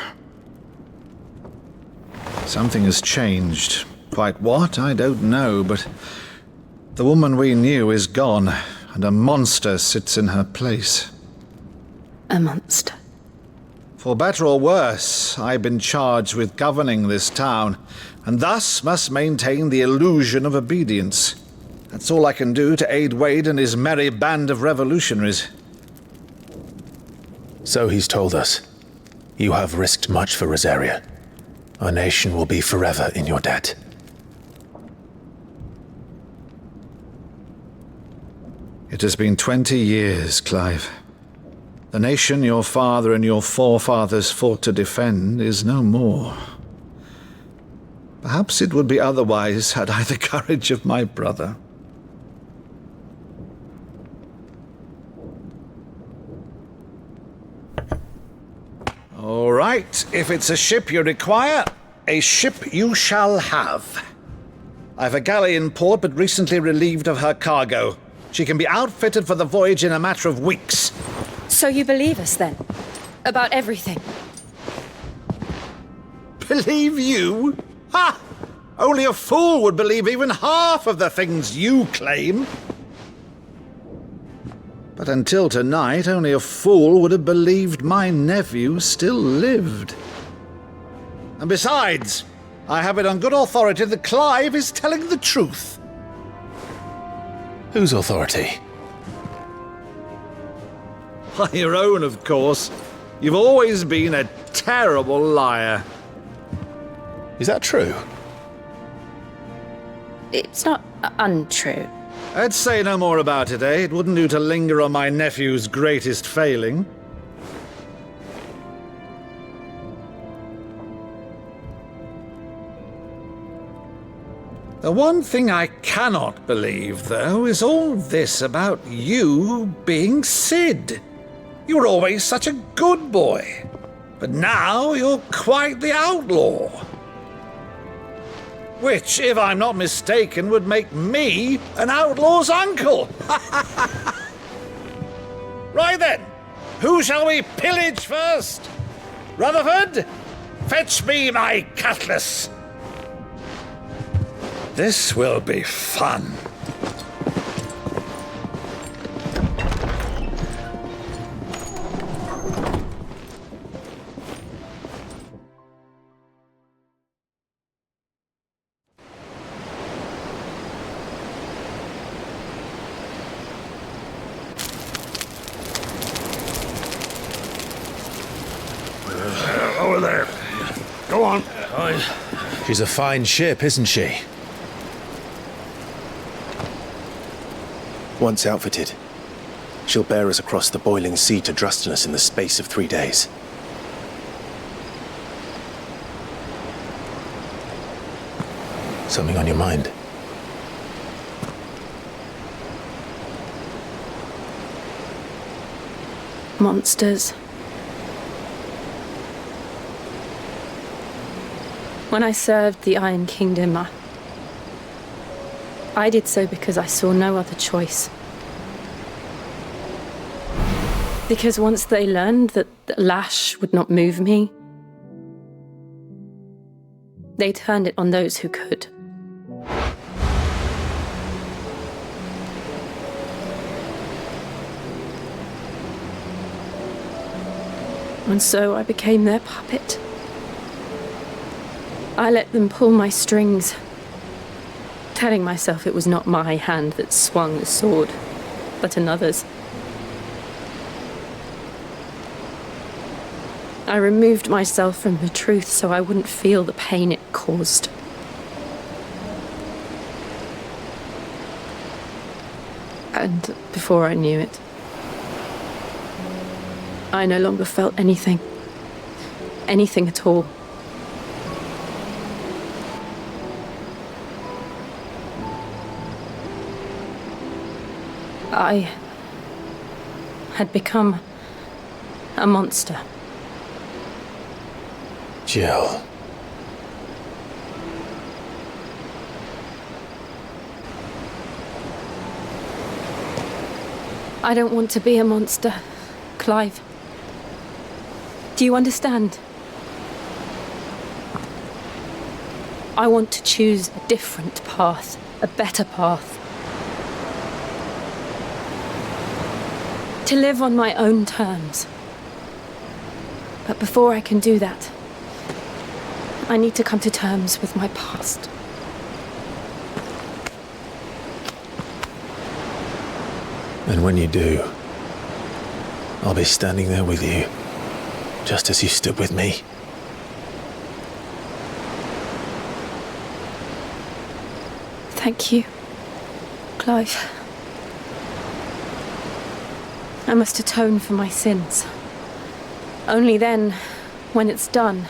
Something has changed. Quite what, I don't know, but the woman we knew is gone, and a monster sits in her place. A monster? For better or worse, I've been charged with governing this town, and thus must maintain the illusion of obedience. That's all I can do to aid Wade and his merry band of revolutionaries. So he's told us. You have risked much for Rosaria. Our nation will be forever in your debt. It has been 20 years, Clive. The nation your father and your forefathers fought to defend is no more. Perhaps it would be otherwise had I the courage of my brother. All right, if it's a ship you require, a ship you shall have. I've a galley in port, but recently relieved of her cargo. She can be outfitted for the voyage in a matter of weeks. So you believe us, then? About everything? Believe you? Ha! Only a fool would believe even half of the things you claim. But until tonight, only a fool would have believed my nephew still lived. And besides, I have it on good authority that Clive is telling the truth. Whose authority? By your own, of course. You've always been a terrible liar. Is that true? It's not untrue. I'd say no more about it, eh? It wouldn't do to linger on my nephew's greatest failing. The one thing I cannot believe, though, is all this about you being Sid. You were always such a good boy, but now you're quite the outlaw. Which, if I'm not mistaken, would make me an outlaw's uncle. Right then, who shall we pillage first? Rutherford, fetch me my cutlass. This will be fun. Over there. Go on. She's a fine ship, isn't she? Once outfitted, she'll bear us across the boiling sea to Drustinus in the space of 3 days. Something on your mind? Monsters. When I served the Iron Kingdom, I did so because I saw no other choice. Because once they learned that the lash would not move me, they turned it on those who could. And so I became their puppet. I let them pull my strings, telling myself it was not my hand that swung the sword, but another's. I removed myself from the truth so I wouldn't feel the pain it caused. And before I knew it, I no longer felt anything. Anything at all. I had become a monster. Jill. I don't want to be a monster, Clive. Do you understand? I want to choose a different path, a better path. To live on my own terms. But before I can do that, I need to come to terms with my past. And when you do, I'll be standing there with you, just as you stood with me. Thank you, Clive. I must atone for my sins. Only then, when it's done,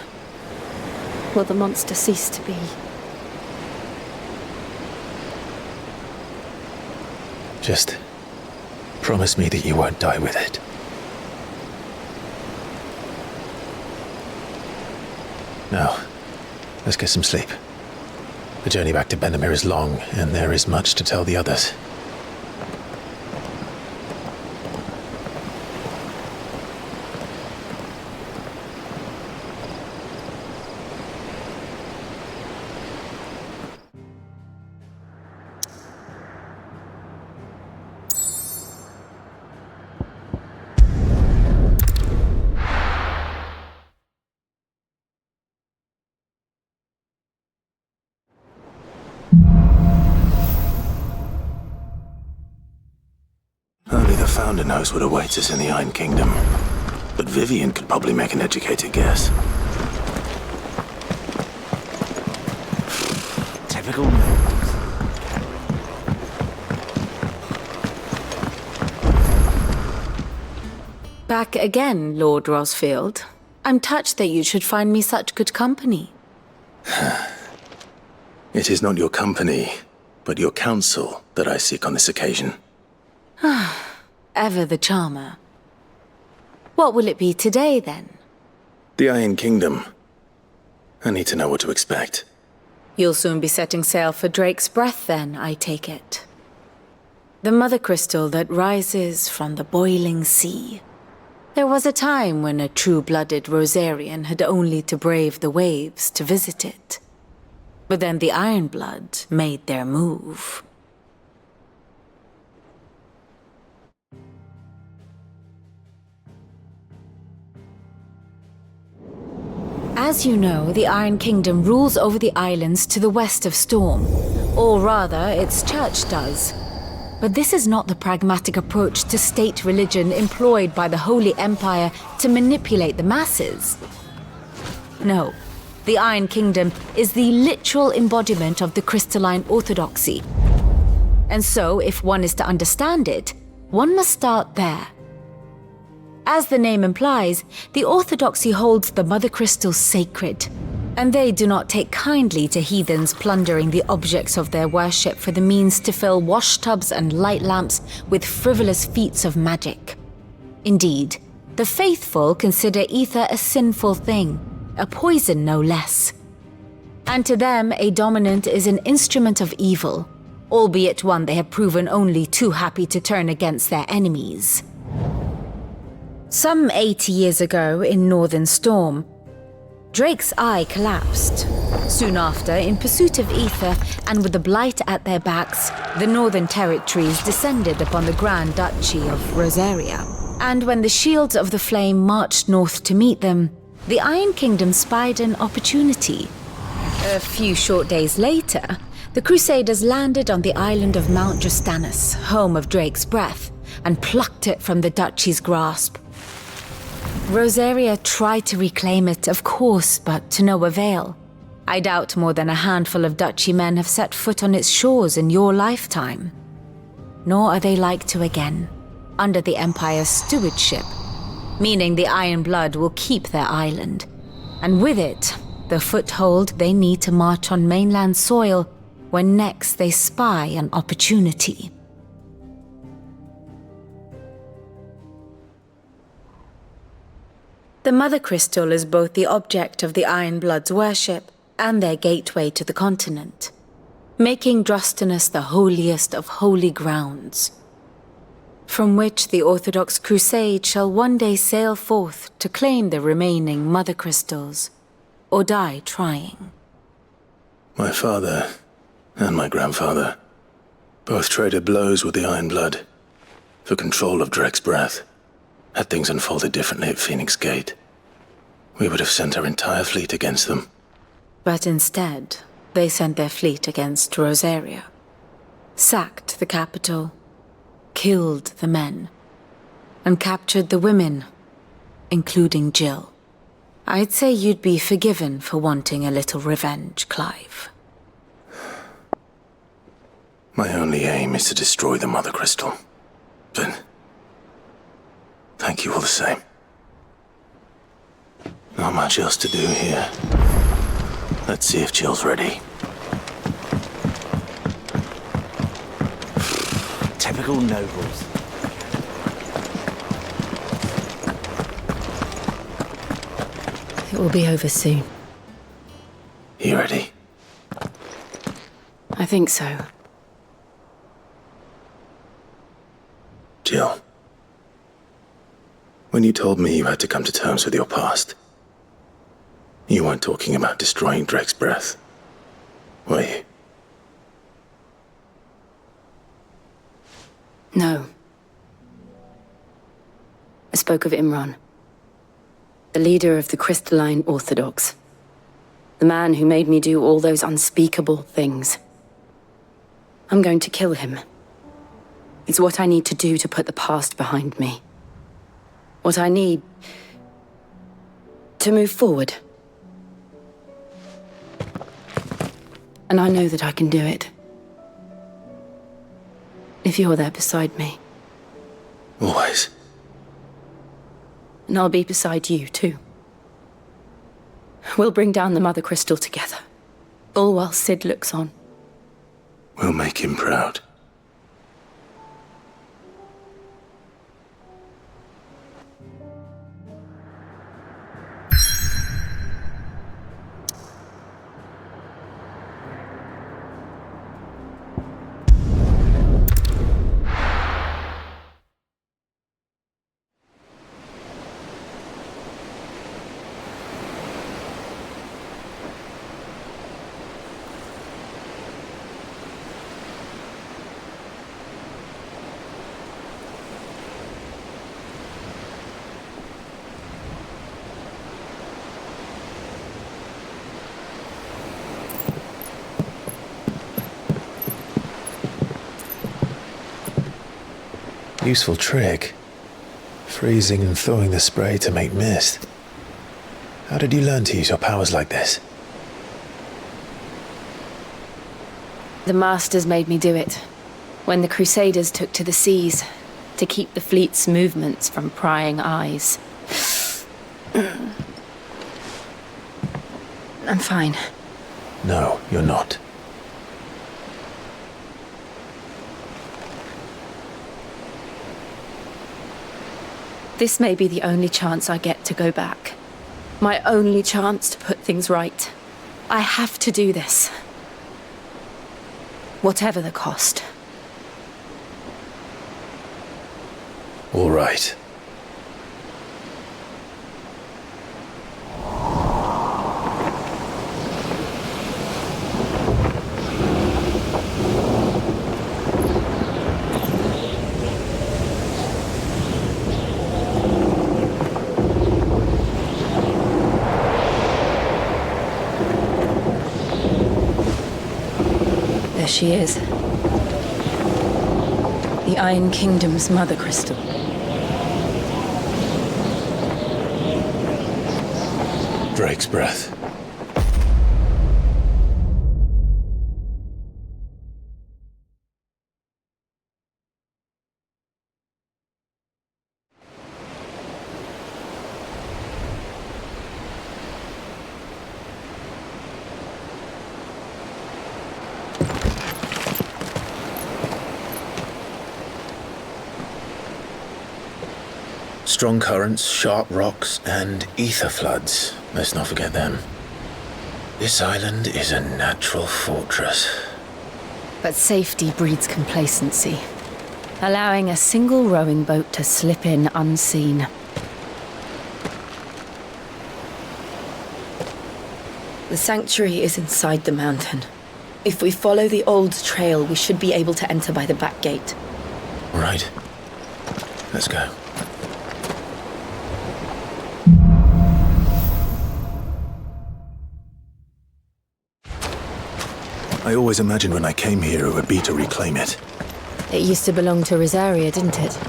will the monster cease to be. Just promise me that you won't die with it. Now, let's get some sleep. The journey back to Benamir is long, and there is much to tell the others. Only the Founder knows what awaits us in the Iron Kingdom. But Vivian could probably make an educated guess. Typical. Back again, Lord Rosfield. I'm touched that you should find me such good company. It is not your company, but your counsel that I seek on this occasion. Ever the charmer. What will it be today, then? The Iron Kingdom. I need to know what to expect. You'll soon be setting sail for Drake's Breath, then, I take it. The mother crystal that rises from the boiling sea. There was a time when a true-blooded Rosarian had only to brave the waves to visit it. But then the Ironblood made their move. As you know, the Iron Kingdom rules over the islands to the west of Storm. Or rather, its church does. But this is not the pragmatic approach to state religion employed by the Holy Empire to manipulate the masses. No, the Iron Kingdom is the literal embodiment of the crystalline orthodoxy. And so, if one is to understand it, one must start there. As the name implies, the orthodoxy holds the mother crystal sacred, and they do not take kindly to heathens plundering the objects of their worship for the means to fill washtubs and light lamps with frivolous feats of magic. Indeed, the faithful consider ether a sinful thing, a poison no less. And to them, a dominant is an instrument of evil, albeit one they have proven only too happy to turn against their enemies. Some 80 years ago in Northern Storm, Drake's eye collapsed. Soon after, in pursuit of ether and with the blight at their backs, the Northern Territories descended upon the Grand Duchy of Rosaria. And when the Shields of the Flame marched north to meet them, the Iron Kingdom spied an opportunity. A few short days later, the Crusaders landed on the island of Mount Justanus, home of Drake's Breath, and plucked it from the Duchy's grasp. Rosaria tried to reclaim it, of course, but to no avail. I doubt more than a handful of duchy men have set foot on its shores in your lifetime. Nor are they like to again, under the Empire's stewardship, meaning the Iron Blood will keep their island, and with it, the foothold they need to march on mainland soil when next they spy an opportunity. The Mother Crystal is both the object of the Iron Blood's worship and their gateway to the continent, making Drostanus the holiest of holy grounds, from which the Orthodox Crusade shall one day sail forth to claim the remaining Mother Crystals, or die trying. My father and my grandfather both traded blows with the Iron Blood for control of Drek's breath. Had things unfolded differently at Phoenix Gate, we would have sent our entire fleet against them. But instead, they sent their fleet against Rosaria, sacked the capital, killed the men, and captured the women, including Jill. I'd say you'd be forgiven for wanting a little revenge, Clive. My only aim is to destroy the Mother Crystal. But thank you all the same. Not much else to do here. Let's see if Jill's ready. Typical nobles. It will be over soon. You ready? I think so. Jill. When you told me you had to come to terms with your past, you weren't talking about destroying Drek's breath, were you? No. I spoke of Imran, the leader of the Crystalline Orthodox. The man who made me do all those unspeakable things. I'm going to kill him. It's what I need to do to put the past behind me. What I need to move forward. And I know that I can do it. If you're there beside me. Always. And I'll be beside you, too. We'll bring down the Mother Crystal together. All while Sid looks on. We'll make him proud. Useful trick. Freezing and thawing the spray to make mist. How did you learn to use your powers like this? The Masters made me do it. When the Crusaders took to the seas, to keep the fleet's movements from prying eyes. I'm fine. No, you're not. This may be the only chance I get to go back. My only chance to put things right. I have to do this. Whatever the cost. All right. There she is. The Iron Kingdom's Mother Crystal. snake's breath. Strong currents, sharp rocks, and ether floods. Let's not forget them. This island is a natural fortress. But safety breeds complacency, allowing a single rowing boat to slip in unseen. The sanctuary is inside the mountain. If we follow the old trail, we should be able to enter by the back gate. Right. Let's go. I always imagined when I came here it would be to reclaim it. It used to belong to Rosaria, didn't it?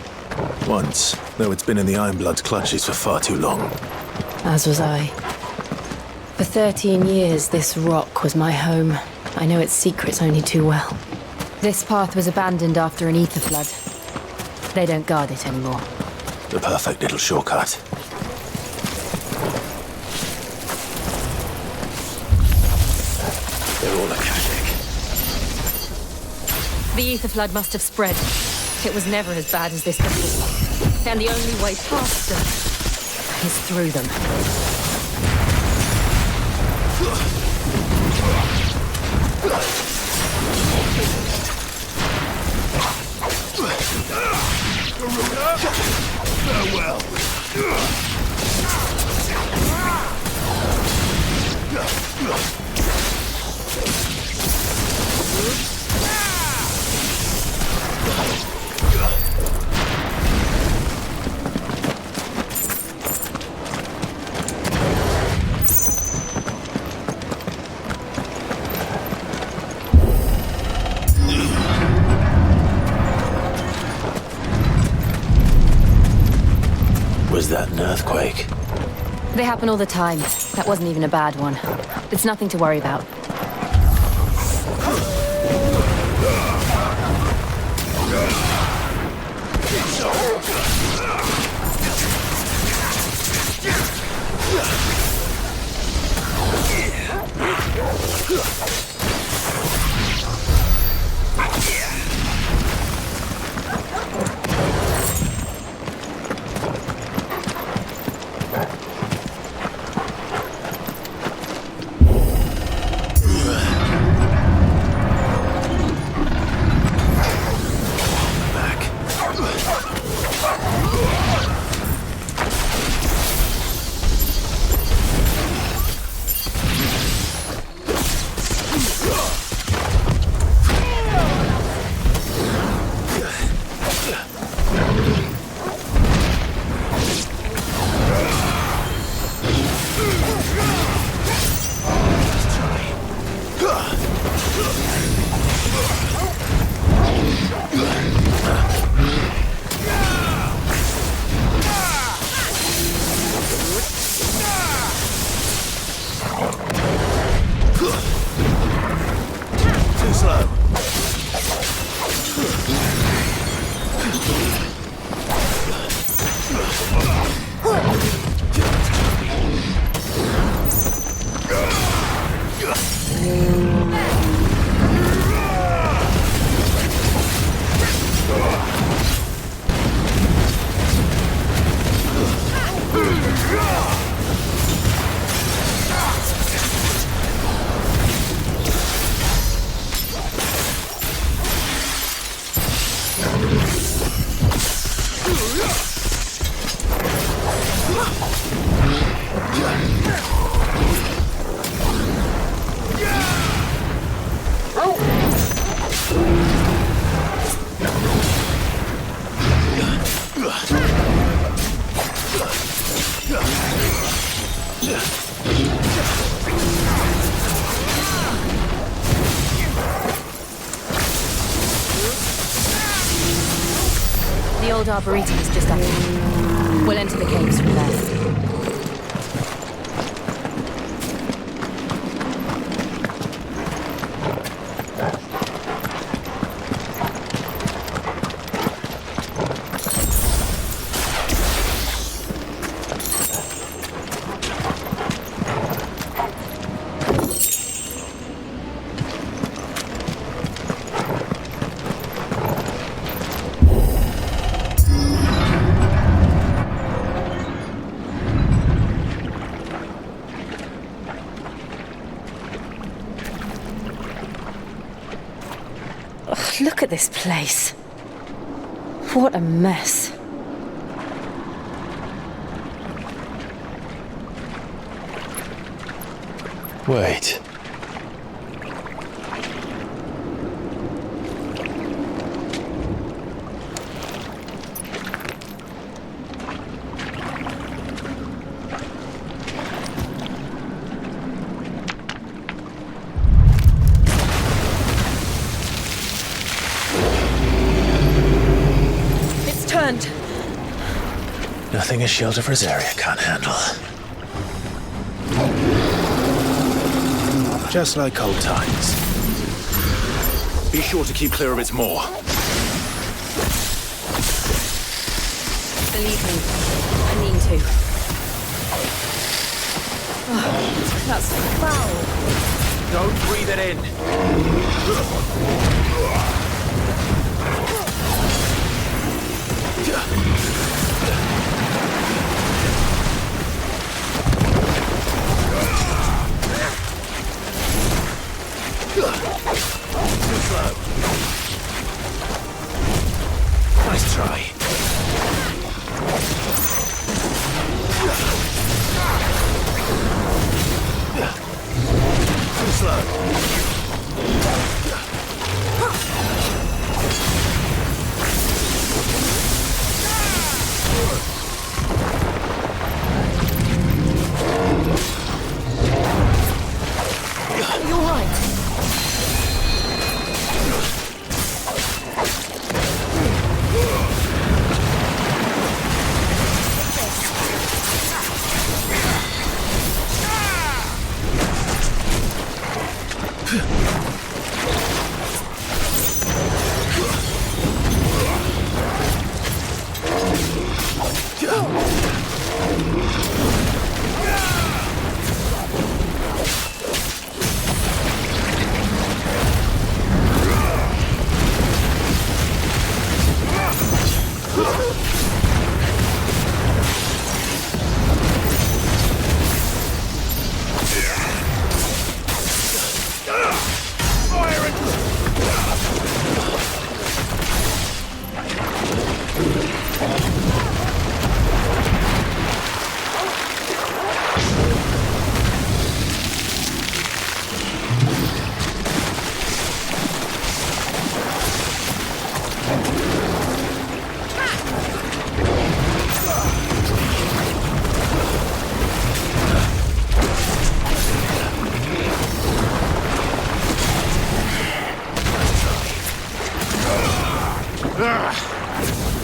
Once, though it's been in the Ironblood's clutches for far too long. As was I. For 13 years, this rock was my home. I know its secrets only too well. This path was abandoned after an ether flood. They don't guard it anymore. The perfect little shortcut. They're all Akashic. The ether flood must have spread. It was never as bad as this before. And the only way past them is through them. Farewell. Was that an earthquake? They happen all the time. That wasn't even a bad one. It's nothing to worry about. The old Arboretum is just up here. We'll enter the caves from there. at this place. What a mess. Wait. It's turned. Nothing a shield of Rosaria can't handle. Just like old times. Be sure to keep clear of its maw. Believe me, I mean to. Oh, that's foul. Don't breathe it in. Too slow. Nice try. Too slow. You're right.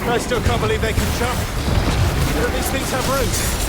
I still can't believe they can jump. But these things have roots.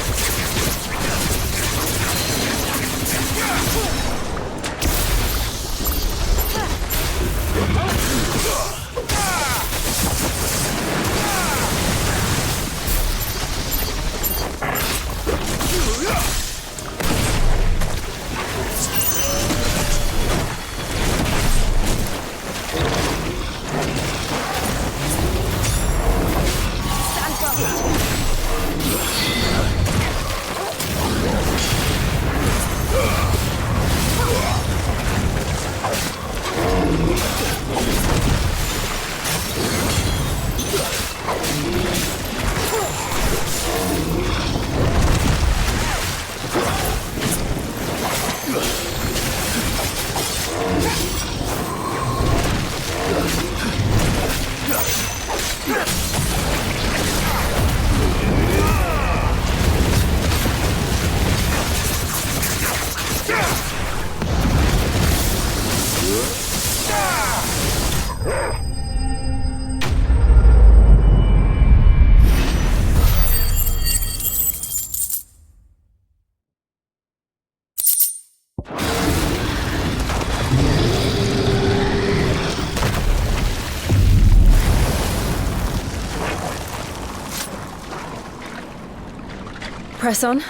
Press on.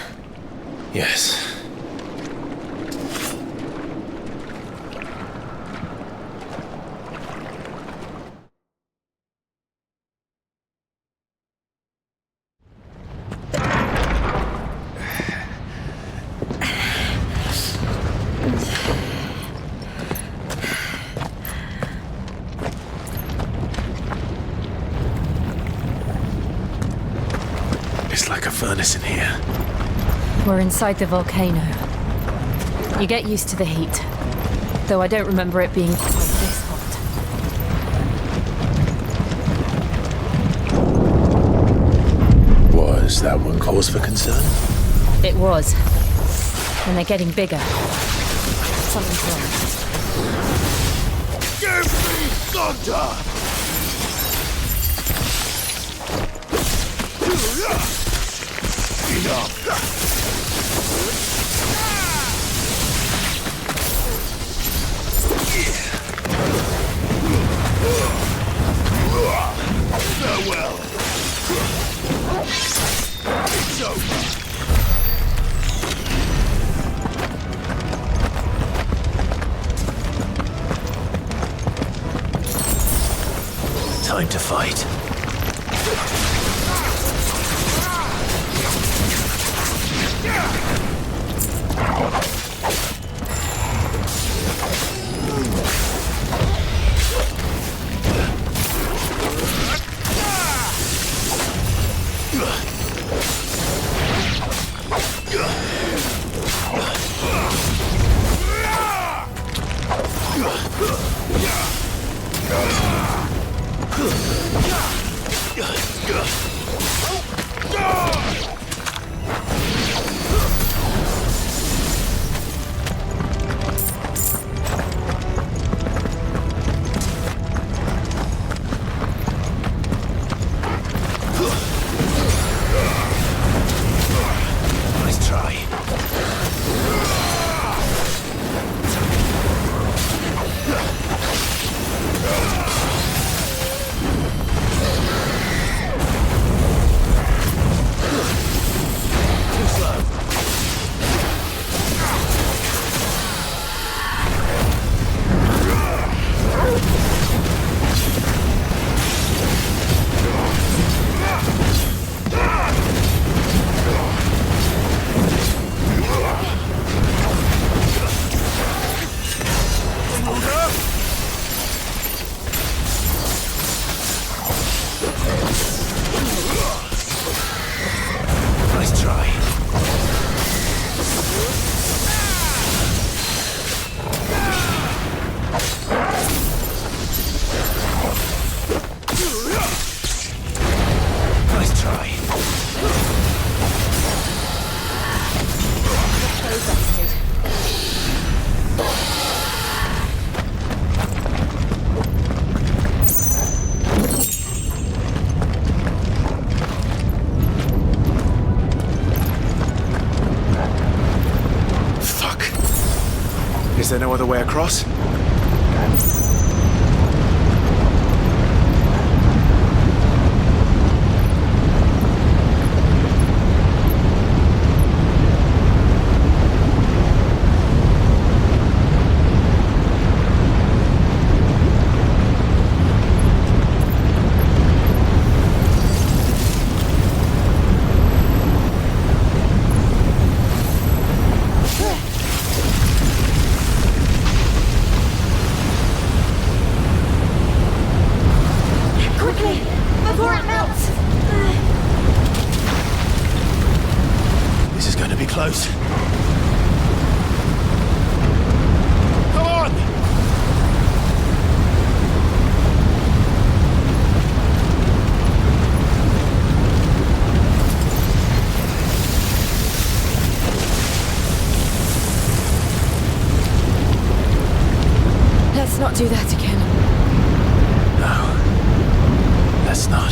Yes. It's like a furnace in here. We're inside the volcano. You get used to the heat, though I don't remember it being quite this hot. Was that one cause for concern? It was. And they're getting bigger. Something's wrong. Give me thunder! Farewell. It's over. Time to fight. Nice try. Too slow. Nice try. Nice try. Fuck. Is there no other way across? Quickly, before it melts! This is going to be close. Come on! Let's not do that again. No. Let's not.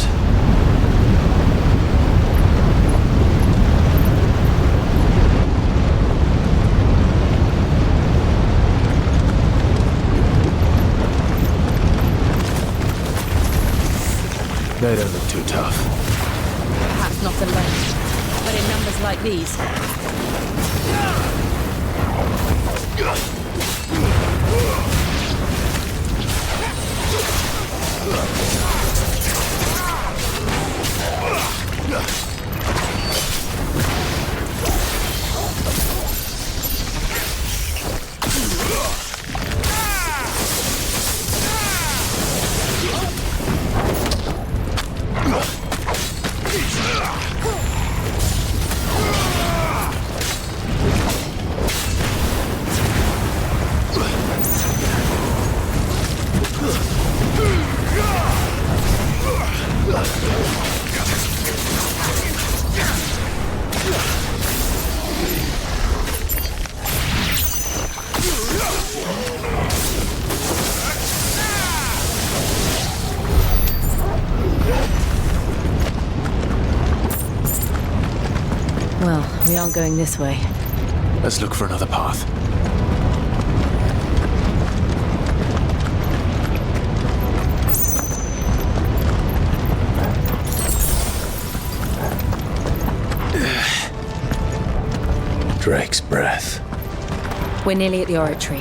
They don't look too tough. Perhaps not alone, but in numbers like these. We aren't going this way. Let's look for another path. Drake's breath. We're nearly at the oratory.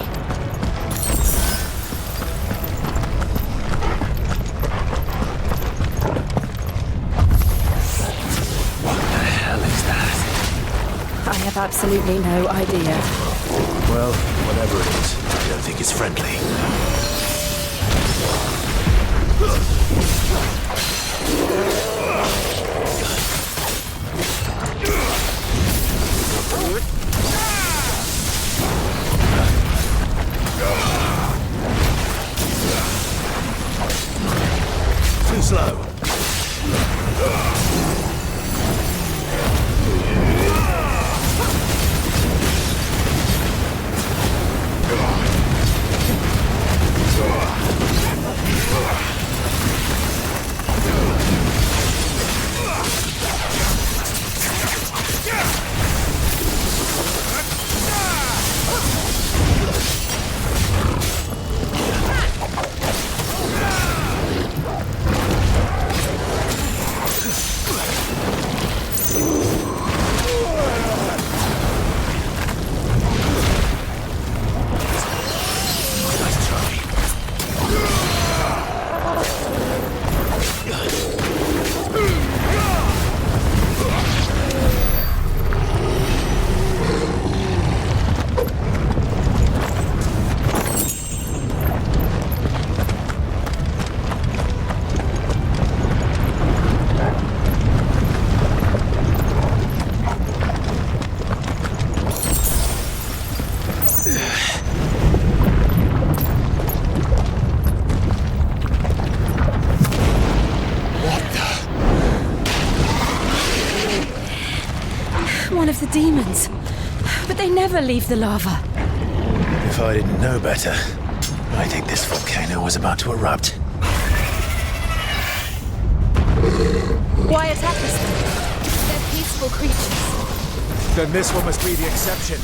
What the hell is that? I have absolutely no idea. Well, whatever it is, I don't think it's friendly. Too slow. One of the demons. But they never leave the lava. If I didn't know better, I think this volcano was about to erupt. Why attack us? They're peaceful creatures. Then this one must be the exception.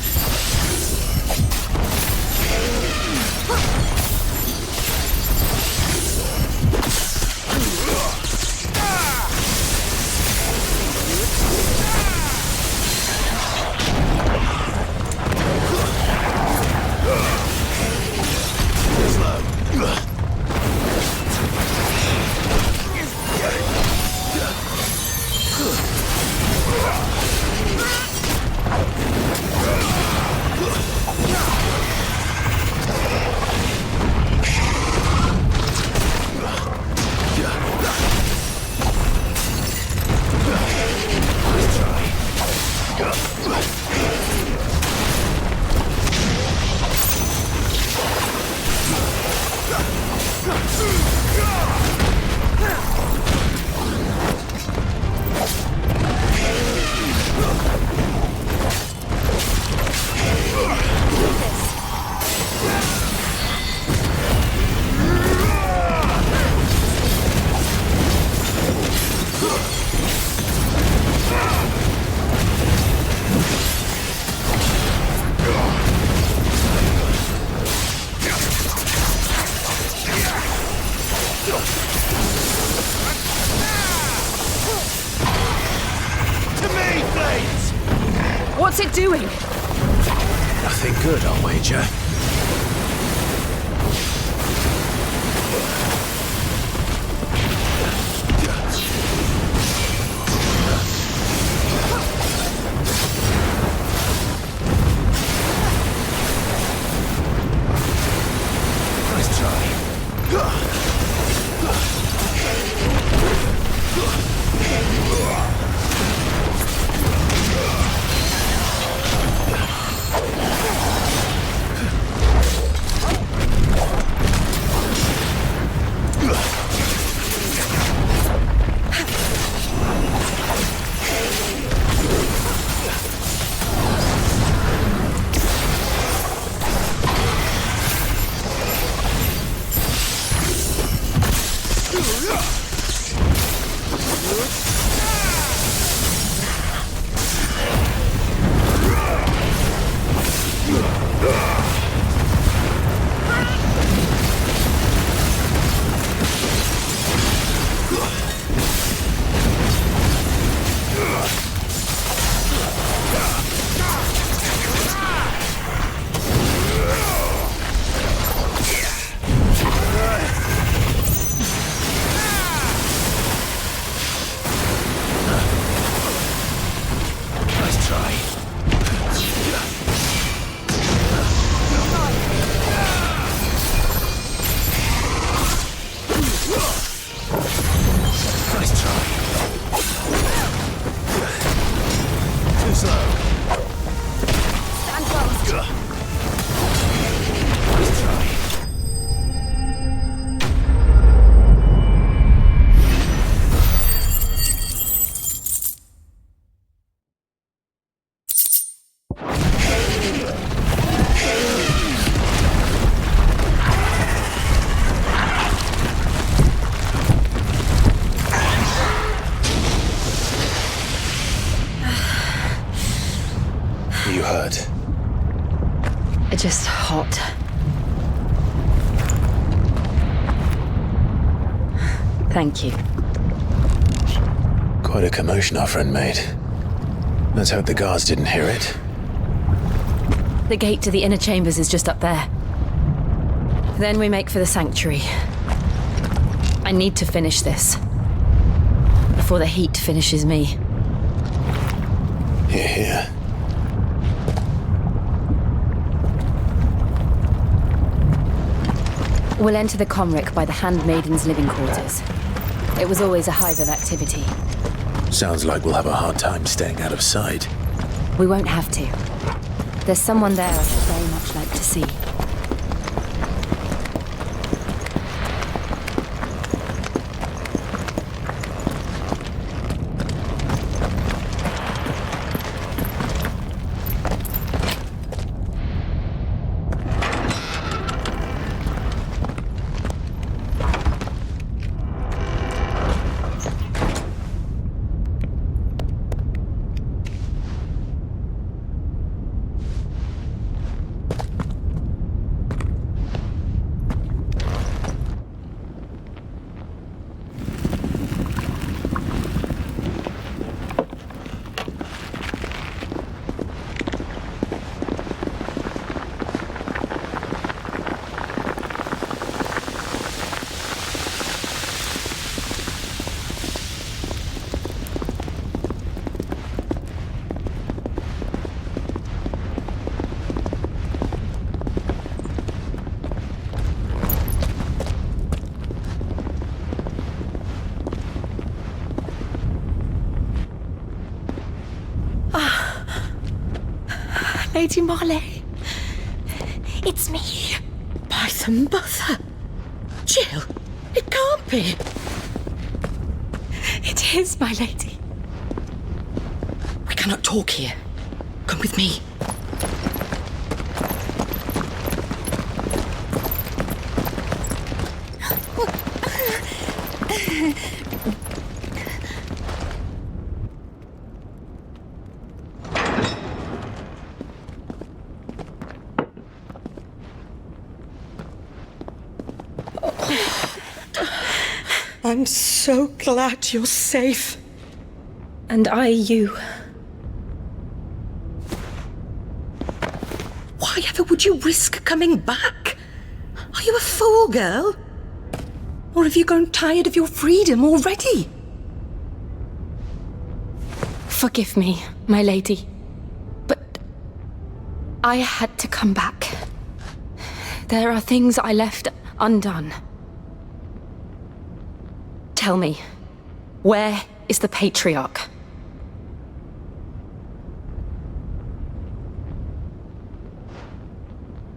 What's it doing? Nothing good, I'll wager. Nice try. hurt? Just hot. Thank you. Quite a commotion our friend made. Let's hope the guards didn't hear it. The gate to the inner chambers is just up there. Then we make for the sanctuary. I need to finish this. Before the heat finishes me. Hear, hear. We'll enter the Comric by the Handmaiden's living quarters. It was always a hive of activity. Sounds like we'll have a hard time staying out of sight. We won't have to. There's someone there I should very much like to see. Lady Marley. It's me. By the mother. Jill, it can't be. It is, my lady. We cannot talk here. Come with me. I'm so glad you're safe. And I you. Why ever would you risk coming back? Are you a fool, girl? Or have you grown tired of your freedom already? Forgive me, my lady. But I had to come back. There are things I left undone. Tell me, where is the Patriarch?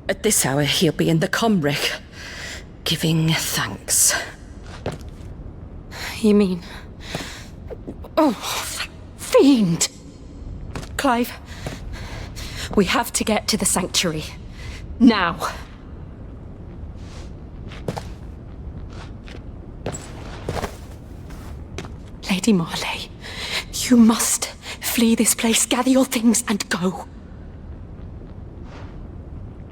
At this hour, he'll be in the Comric, giving thanks. You mean... Oh, that fiend! Clive, we have to get to the sanctuary. Now. Lady Marley, you must flee this place, gather your things and go.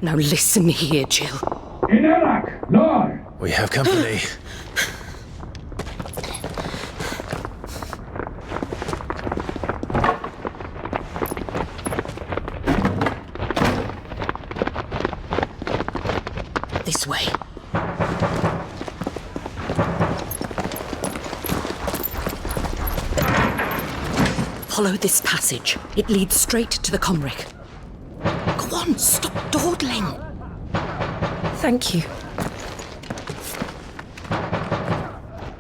Now listen here, Jill. In Iraq, Lord! We have company. This way. Follow this passage. It leads straight to the Comric. Go on, stop dawdling. Thank you.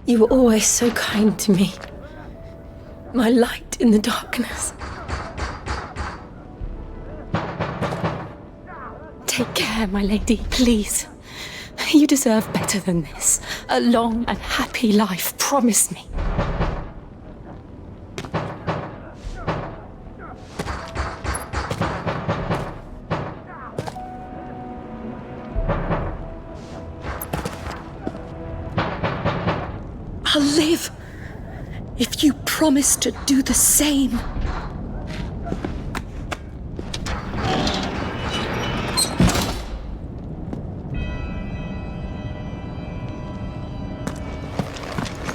You were always so kind to me. My light in the darkness. Take care, my lady, please. You deserve better than this. A long and happy life, promise me. I'll live if you promise to do the same.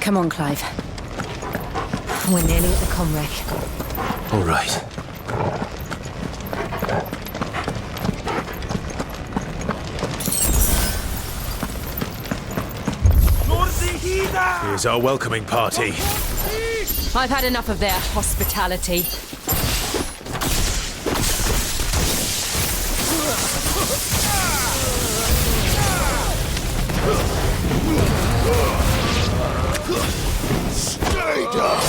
Come on, Clive. We're nearly at the comwreck. All right. Here's our welcoming party. I've had enough of their hospitality. Stay down!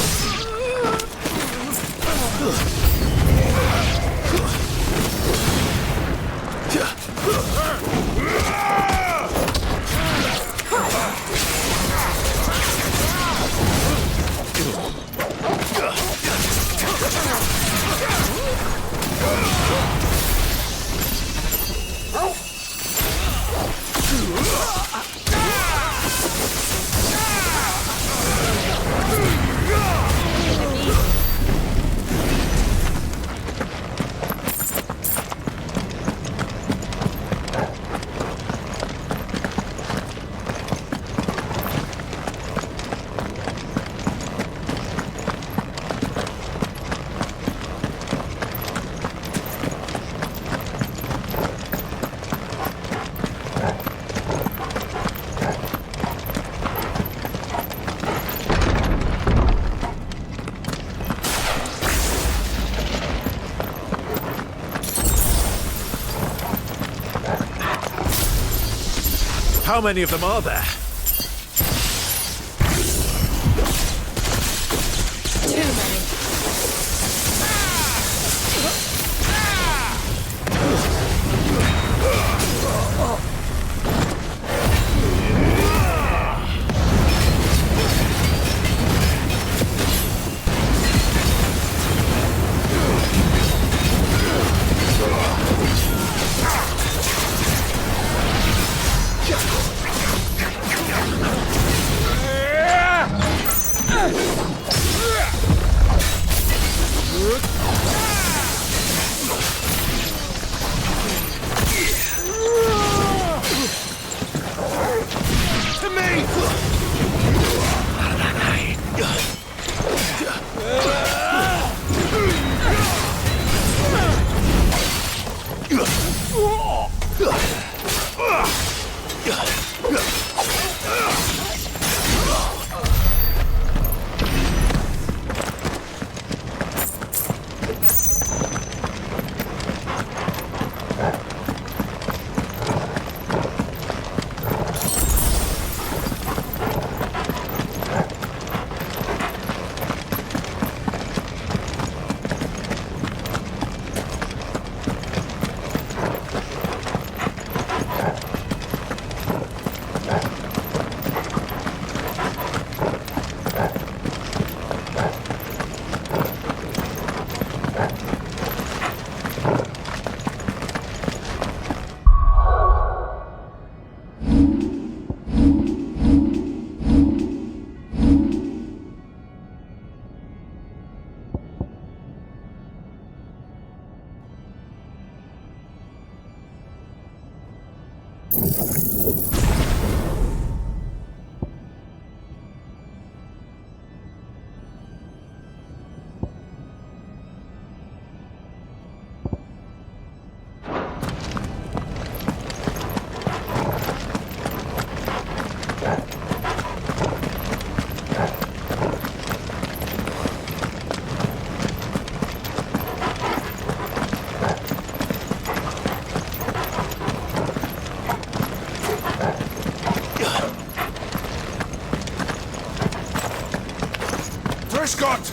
How many of them are there? Too many. Scott!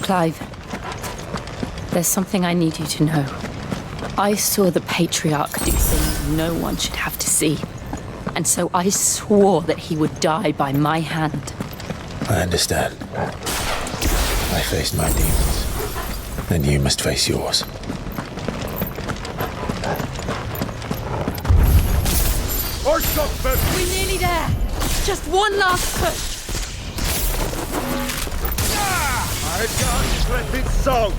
Clive, there's something I need you to know. I saw the Patriarch do things no one should have to see. And so I swore that he would die by my hand. I understand. I faced my demons, and you must face yours. We're nearly there. Just one last push. I can't let it so.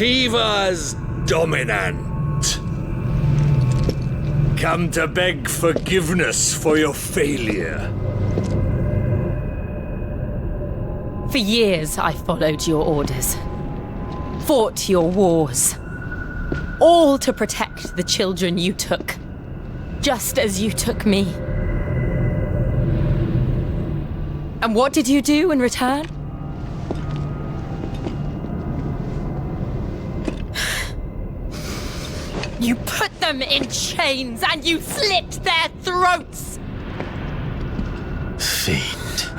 Shiva's dominant. Come to beg forgiveness for your failure. For years, I followed your orders, fought your wars, all to protect the children you took, just as you took me. And what did you do in return? You put them in chains and you slit their throats! Fiend.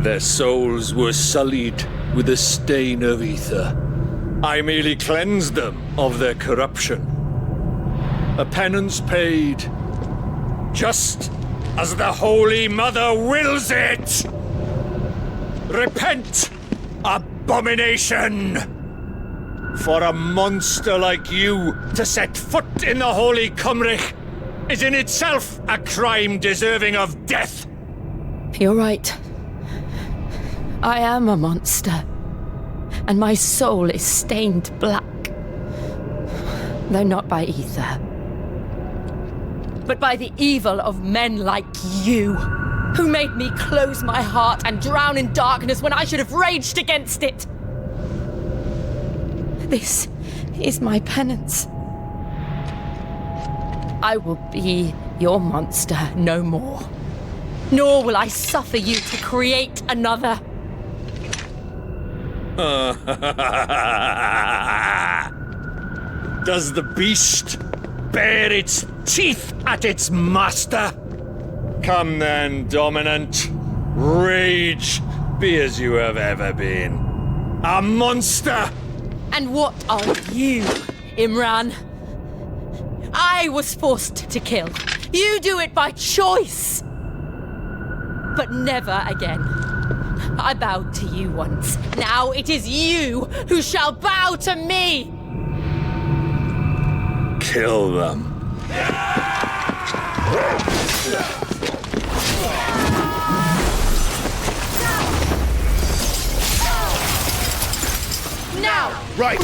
Their souls were sullied with the stain of ether. I merely cleansed them of their corruption. A penance paid, just as the Holy Mother wills it! Repent, abomination! For a monster like you to set foot in the Holy Cymric is in itself a crime deserving of death! You're right. I am a monster, and my soul is stained black. Though not by ether, but by the evil of men like you, who made me close my heart and drown in darkness when I should have raged against it. This is my penance. I will be your monster no more. nor will I suffer you to create another. Does the beast bare its teeth at its master? Come then, Dominant. Rage, be as you have ever been. A monster! And what are you, Imran? I was forced to kill. You do it by choice. But never again. I bowed to you once. Now it is you who shall bow to me! Kill them. Now! Right!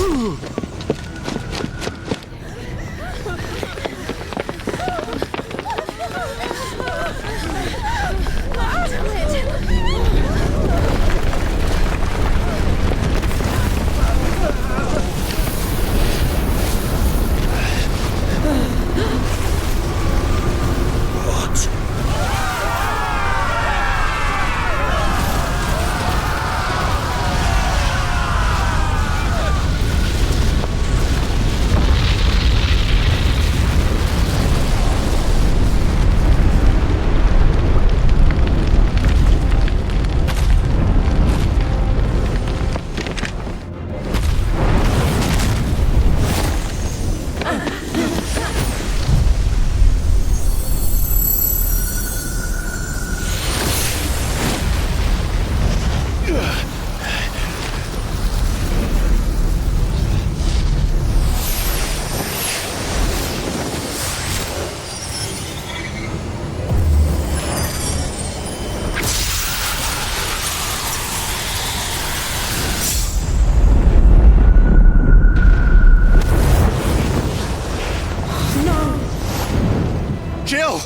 Jill!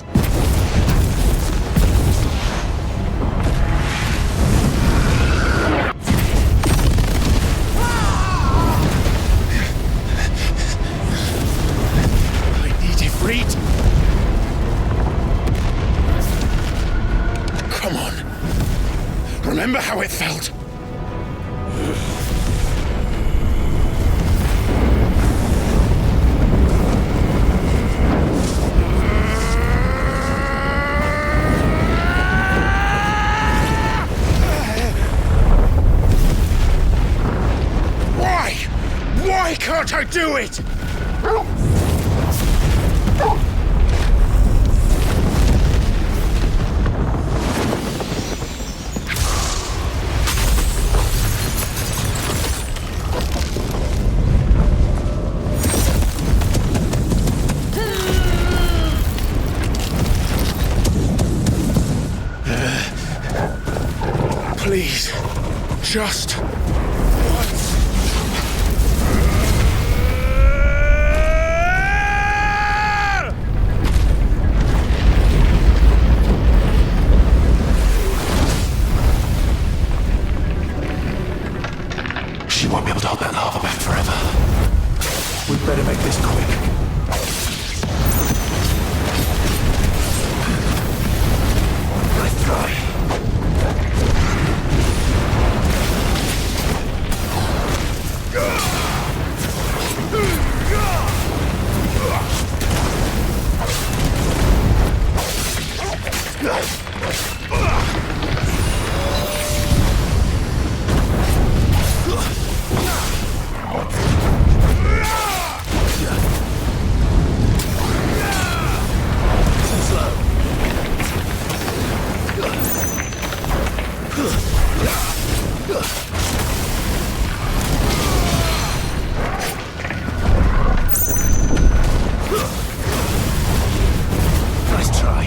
I need you freed. Come on. Remember how it felt? Why can't I do it? Please, just once. She won't be able to hold that lava back forever. We'd better make this quick. Let's try. Nice try.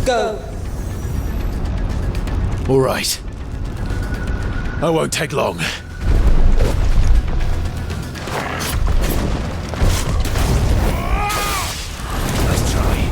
Go. All right. I won't take long. Let's try.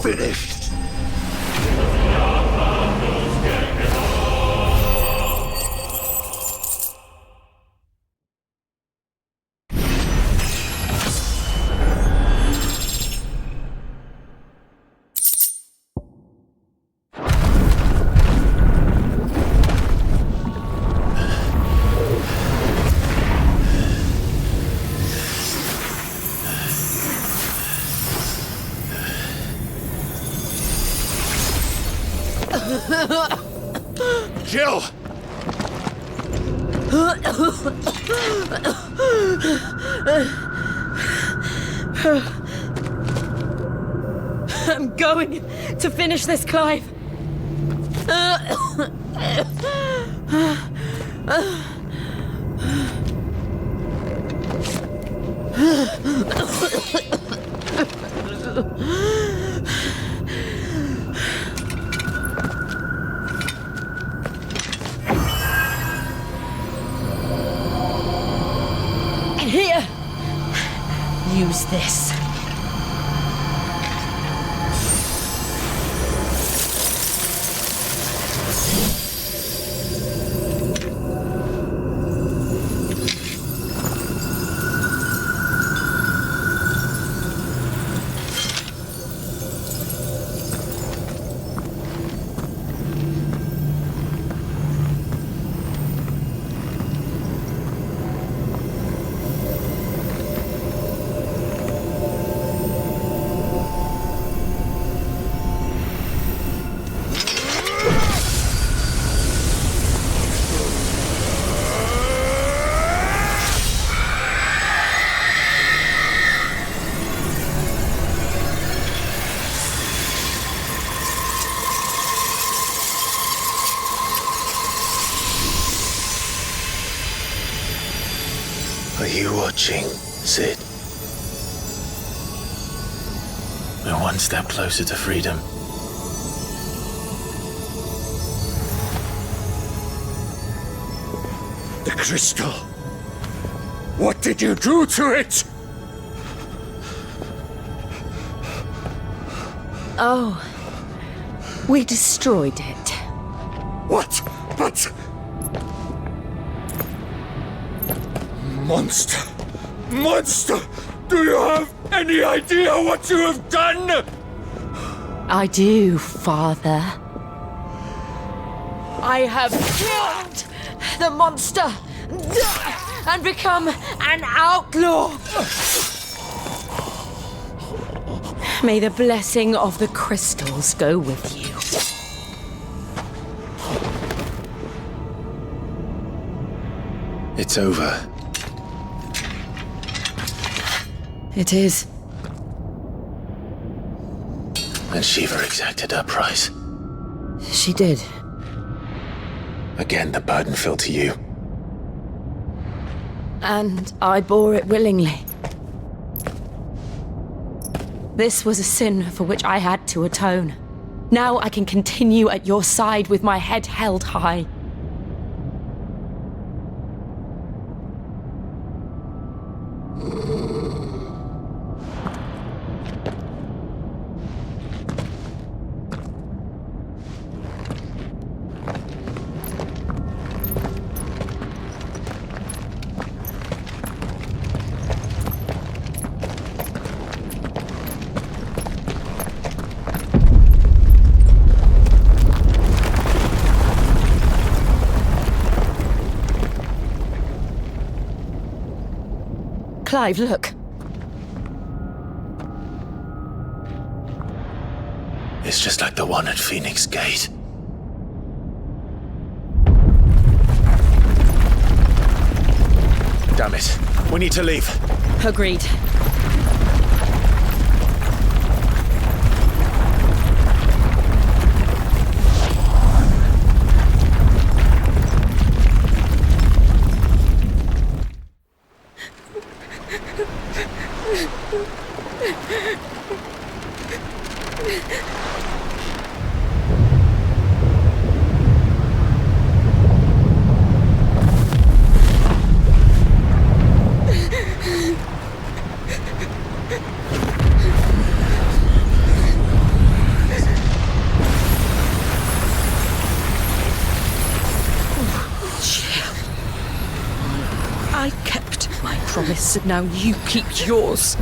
Finished. Jill! I'm going to finish this, Clive. Here. Use this. you watching, Sid? We're one step closer to freedom. The crystal! What did you do to it? Oh, we destroyed it. What? But... Monster! Monster! Do you have any idea what you have done? I do, Father. I have killed the monster and become an outlaw. May the blessing of the crystals go with you. It's over. It is. And Shiva exacted her price. She did. Again, the burden fell to you. And I bore it willingly. This was a sin for which I had to atone. Now I can continue at your side with my head held high. Clive, look. It's just like the one at Phoenix Gate. Damn it. We need to leave. Agreed. I kept my promise, and now you keep yours.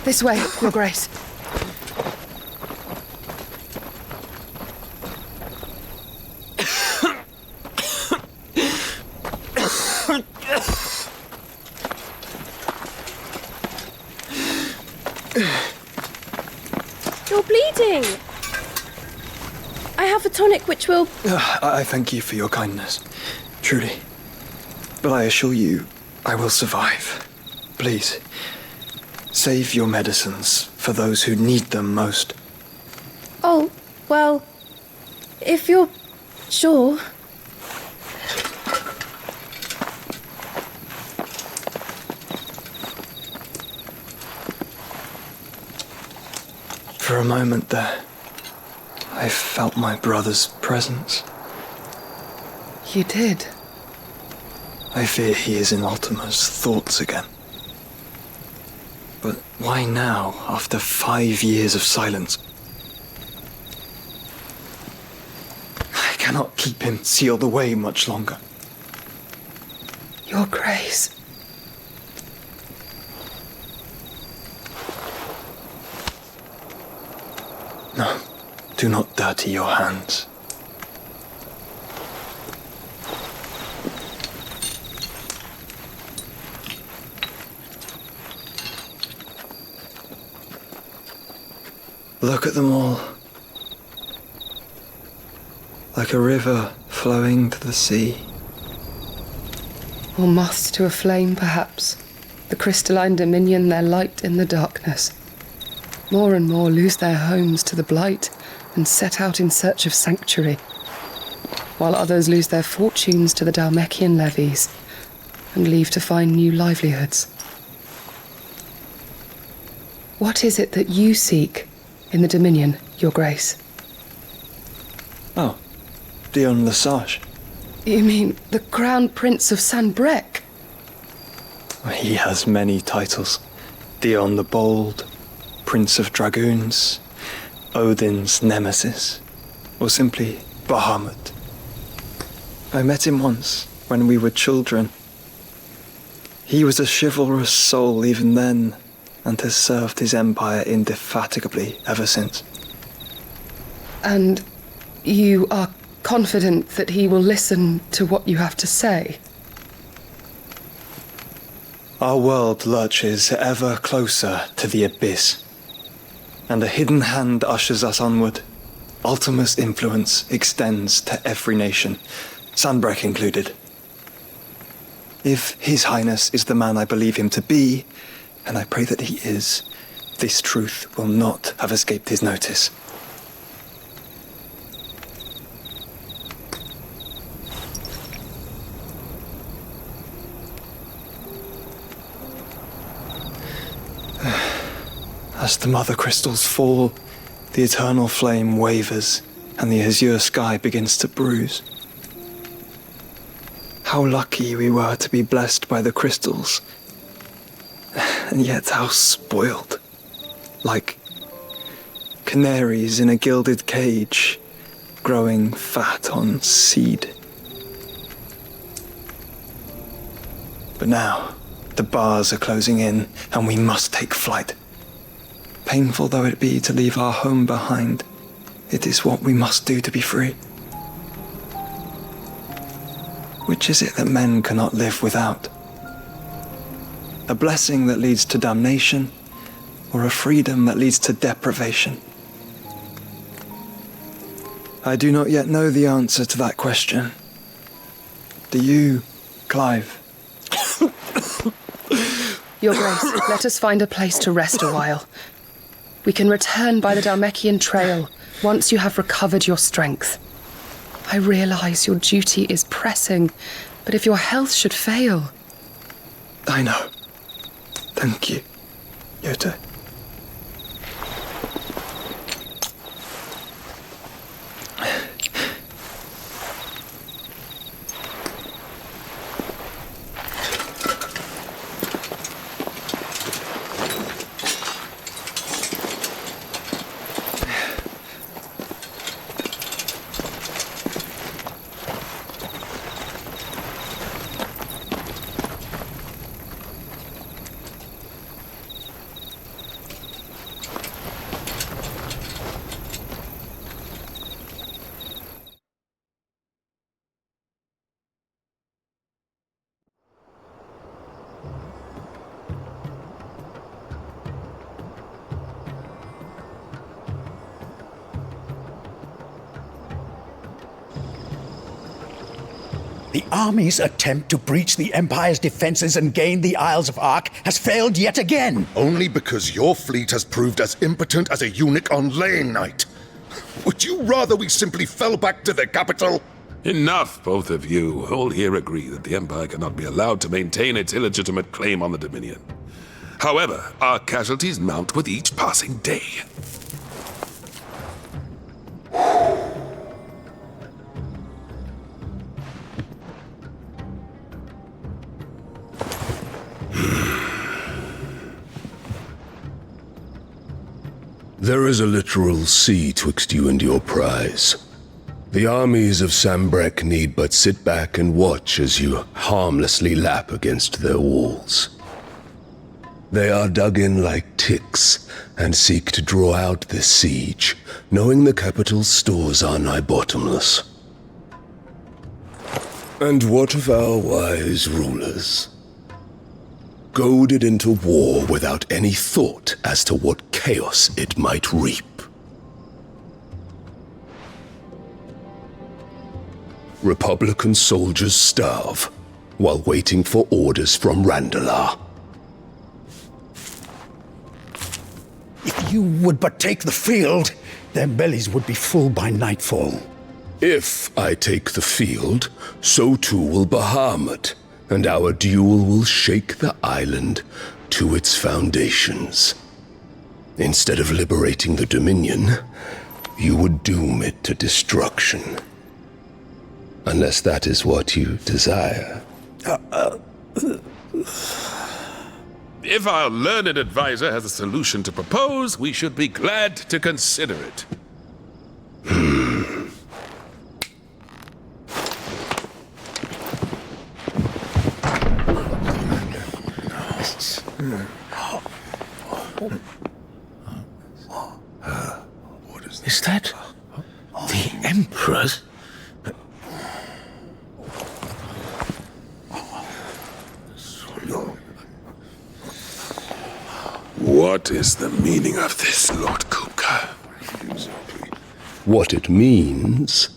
This way, Your Grace. You're bleeding. I have a tonic which will... I thank you for your kindness, truly. But I assure you, I will survive. Please, save your medicines for those who need them most. Oh, well, if you're sure. For a moment there, I felt my brother's presence. You did? I fear he is in Ultima's thoughts again. But why now, after 5 years of silence? I cannot keep him sealed away much longer. Your Grace. No, do not dirty your hands. Look at them all. Like a river flowing to the sea. Or moths to a flame, perhaps. The crystalline dominion their light in the darkness. More and more lose their homes to the blight and set out in search of sanctuary, while others lose their fortunes to the Dhalmekian levies and leave to find new livelihoods. What is it that you seek in the Dominion, Your Grace? Oh, Dion Lesage. You mean the Crown Prince of Sanbrec? He has many titles. Dion the Bold, Prince of Dragoons, Odin's Nemesis, or simply Bahamut. I met him once, when we were children. He was a chivalrous soul even then, and has served his empire indefatigably ever since. And you are confident that he will listen to what you have to say? Our world lurches ever closer to the abyss, and a hidden hand ushers us onward. Ultima's influence extends to every nation, Sanbrec included. If His Highness is the man I believe him to be, and I pray that he is, this truth will not have escaped his notice. As the mother crystals fall, the eternal flame wavers, and the azure sky begins to bruise. How lucky we were to be blessed by the crystals, and yet how spoiled. Like canaries in a gilded cage, growing fat on seed. But now, the bars are closing in, and we must take flight. Painful though it be to leave our home behind, it is what we must do to be free. Which is it that men cannot live without? A blessing that leads to damnation, or a freedom that leads to deprivation? I do not yet know the answer to that question. Do you, Clive? Your Grace, let us find a place to rest a while. We can return by the Dhalmekian trail once you have recovered your strength. I realize your duty is pressing, but if your health should fail... I know. Thank you, Yote. The army's attempt to breach the Empire's defenses and gain the Isles of Ark has failed yet again. Only because your fleet has proved as impotent as a eunuch on laying night. Would you rather we simply fell back to the capital? Enough, both of you. All here agree that the Empire cannot be allowed to maintain its illegitimate claim on the Dominion. However, our casualties mount with each passing day. There is a literal sea twixt you and your prize. The armies of Sanbrec need but sit back and watch as you harmlessly lap against their walls. They are dug in like ticks and seek to draw out this siege, knowing the capital's stores are nigh bottomless. And what of our wise rulers? Goaded into war without any thought as to what chaos it might reap. Republican soldiers starve while waiting for orders from Randalar. If you would but take the field, their bellies would be full by nightfall. If I take the field, so too will Bahamut, and our duel will shake the island to its foundations. Instead of liberating the Dominion, you would doom it to destruction. Unless that is what you desire. If our learned advisor has a solution to propose, we should be glad to consider it. Is that the Emperor's? What is the meaning of this, Lord Kupka? What it means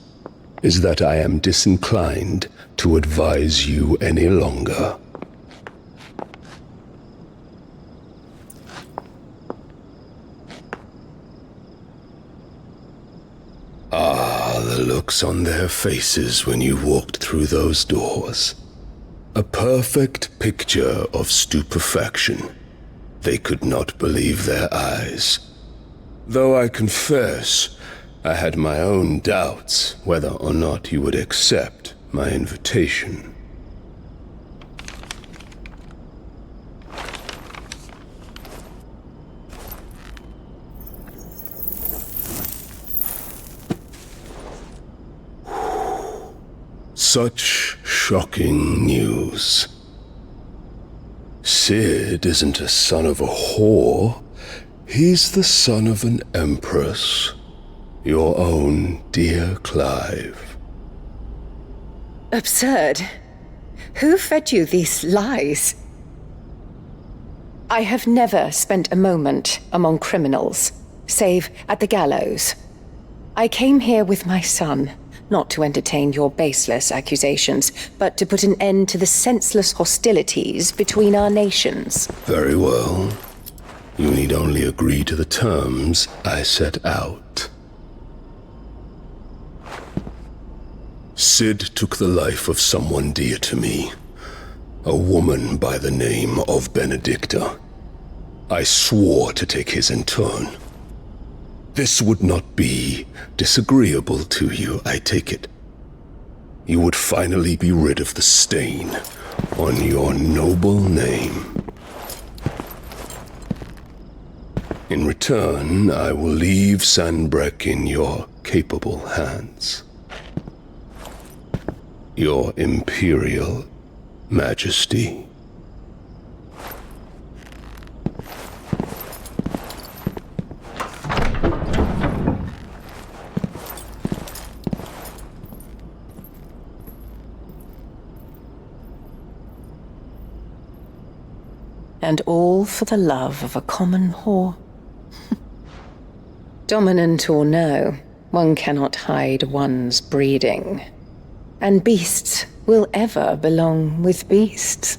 is that I am disinclined to advise you any longer. The looks on their faces when you walked through those doors. A perfect picture of stupefaction. They could not believe their eyes. Though I confess, I had my own doubts whether or not you would accept my invitation. Such shocking news. Sid isn't a son of a whore. He's the son of an empress. Your own dear Clive. Absurd. Who fed you these lies? I have never spent a moment among criminals, save at the gallows. I came here with my son, not to entertain your baseless accusations, but to put an end to the senseless hostilities between our nations. Very well. You need only agree to the terms I set out. Sid took the life of someone dear to me, a woman by the name of Benedicta. I swore to take his in turn. This would not be disagreeable to you, I take it. You would finally be rid of the stain on your noble name. In return, I will leave Sanbreque in your capable hands. Your Imperial Majesty. And all for the love of a common whore. Dominant or no, one cannot hide one's breeding. And beasts will ever belong with beasts.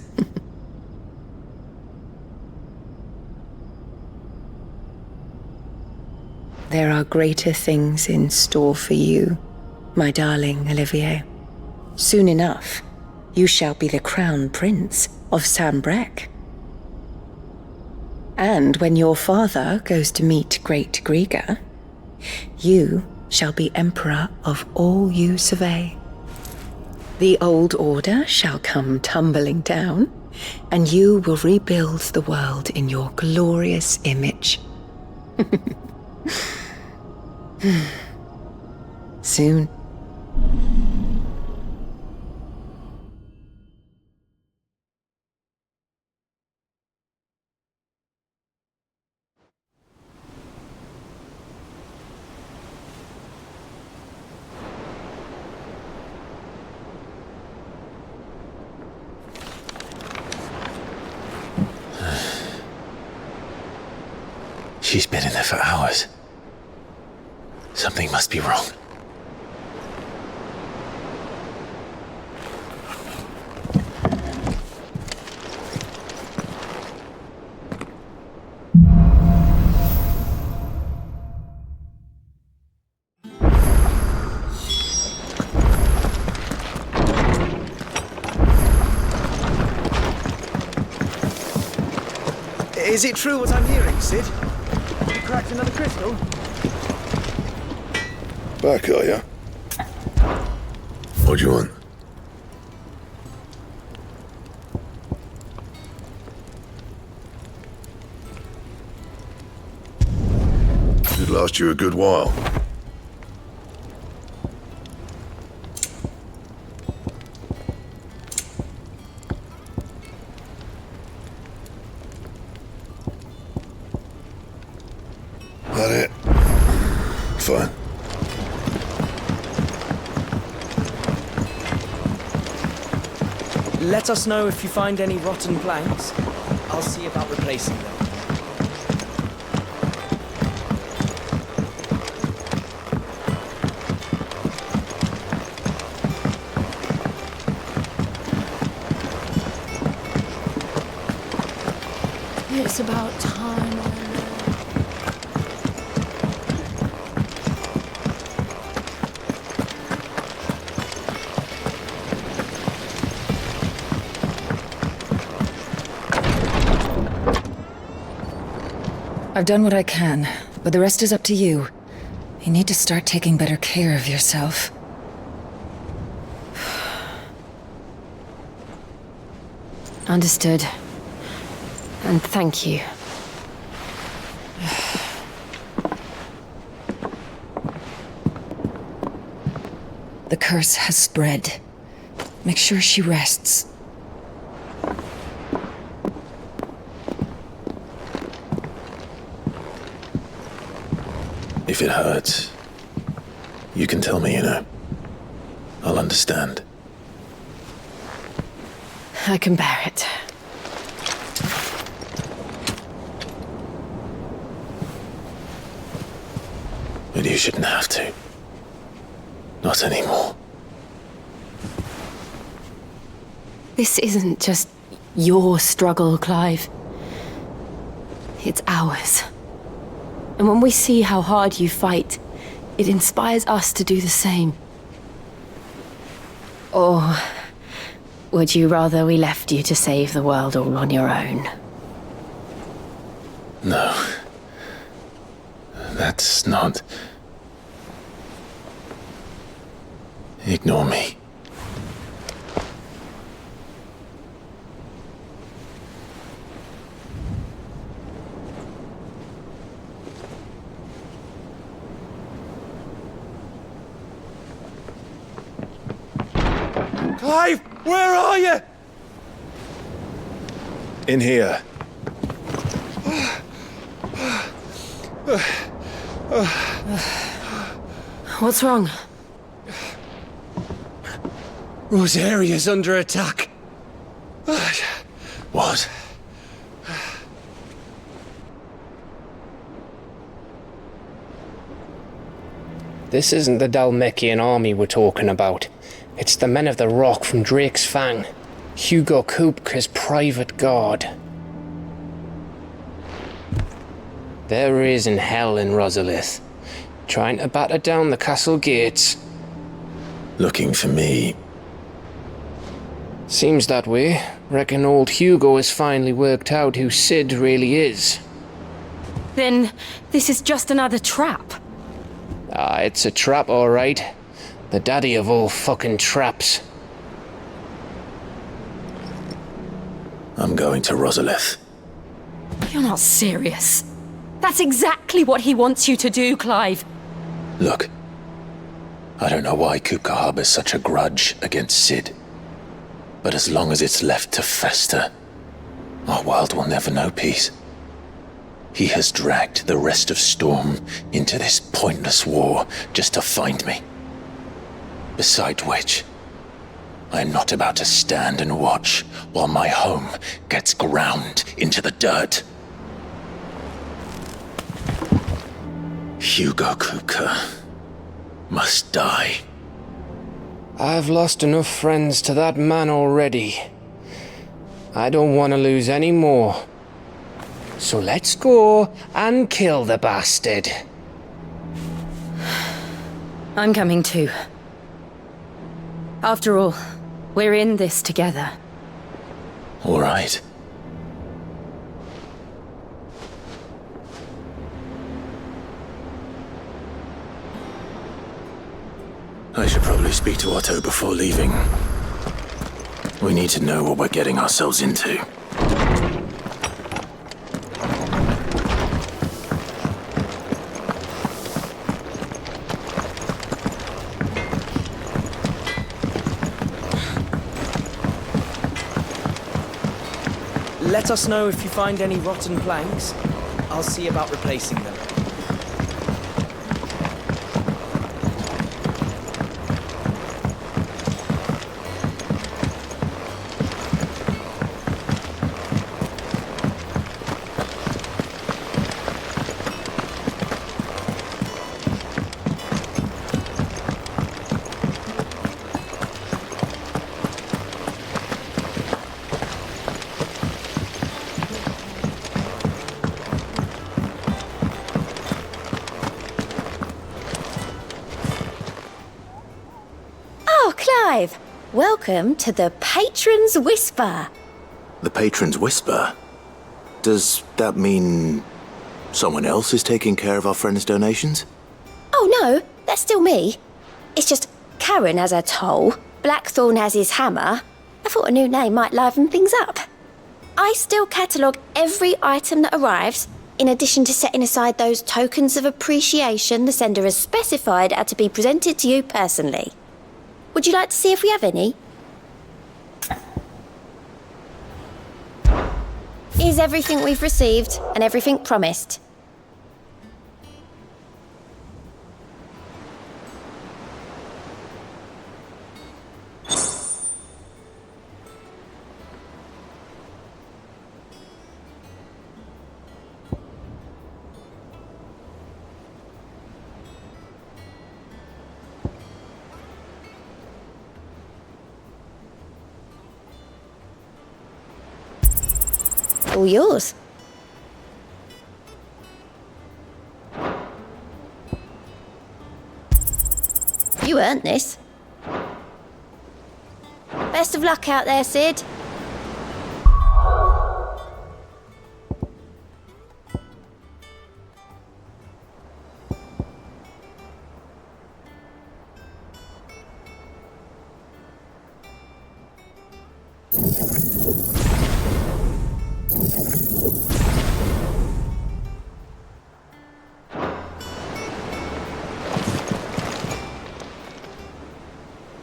There are greater things in store for you, my darling Olivier. Soon enough, you shall be the crown prince of Sanbreque. And when your father goes to meet Great Griga, you shall be emperor of all you survey. The old order shall come tumbling down, and you will rebuild the world in your glorious image. Soon. She's been in there for hours. Something must be wrong. Is it true what I'm hearing, Sid? You cracked another crystal? Back, are ya? What do you want? Should last you a good while. That it? Fine. Let us know if you find any rotten planks. I'll see about replacing them. It's about time I learned. I've done what I can, but the rest is up to you. You need to start taking better care of yourself. Understood. And thank you. The curse has spread. Make sure she rests. If it hurts, you can tell me, you know. I'll understand. I can bear it. But you shouldn't have to. Not anymore. This isn't just your struggle, Clive. It's ours. And when we see how hard you fight, it inspires us to do the same. Or would you rather we left you to save the world all on your own? No. That's not... Ignore me. Clive, where are you? In here. What's wrong? Rosaria's under attack. What? This isn't the Dalmekian army we're talking about. It's the men of the Rock from Drake's Fang. Hugo Kupka's private guard. There is in hell in Rosalith, trying to batter down the castle gates. Looking for me. Seems that way. Reckon old Hugo has finally worked out who Sid really is. Then this is just another trap. Ah, it's a trap, all right. The daddy of all fucking traps. I'm going to Rosalith. You're not serious. That's exactly what he wants you to do, Clive. Look, I don't know why Kupka harbors such a grudge against Sid. But as long as it's left to fester, our world will never know peace. He has dragged the rest of Storm into this pointless war just to find me. Beside which, I am not about to stand and watch while my home gets ground into the dirt. Hugo Kupka must die. I've lost enough friends to that man already. I don't want to lose any more. So let's go and kill the bastard. I'm coming too. After all, we're in this together. All right. I should probably speak to Otto before leaving. We need to know what we're getting ourselves into. Let us know if you find any rotten planks. I'll see about replacing them. Clive, welcome to the Patron's Whisper. The Patron's Whisper? Does that mean someone else is taking care of our friend's donations? Oh no, that's still me. It's just Karen has her toll, Blackthorn has his hammer. I thought a new name might liven things up. I still catalogue every item that arrives, in addition to setting aside those tokens of appreciation the sender has specified are to be presented to you personally. Would you like to see if we have any? Here's everything we've received and everything promised. All yours. You earned this. Best of luck out there, Sid.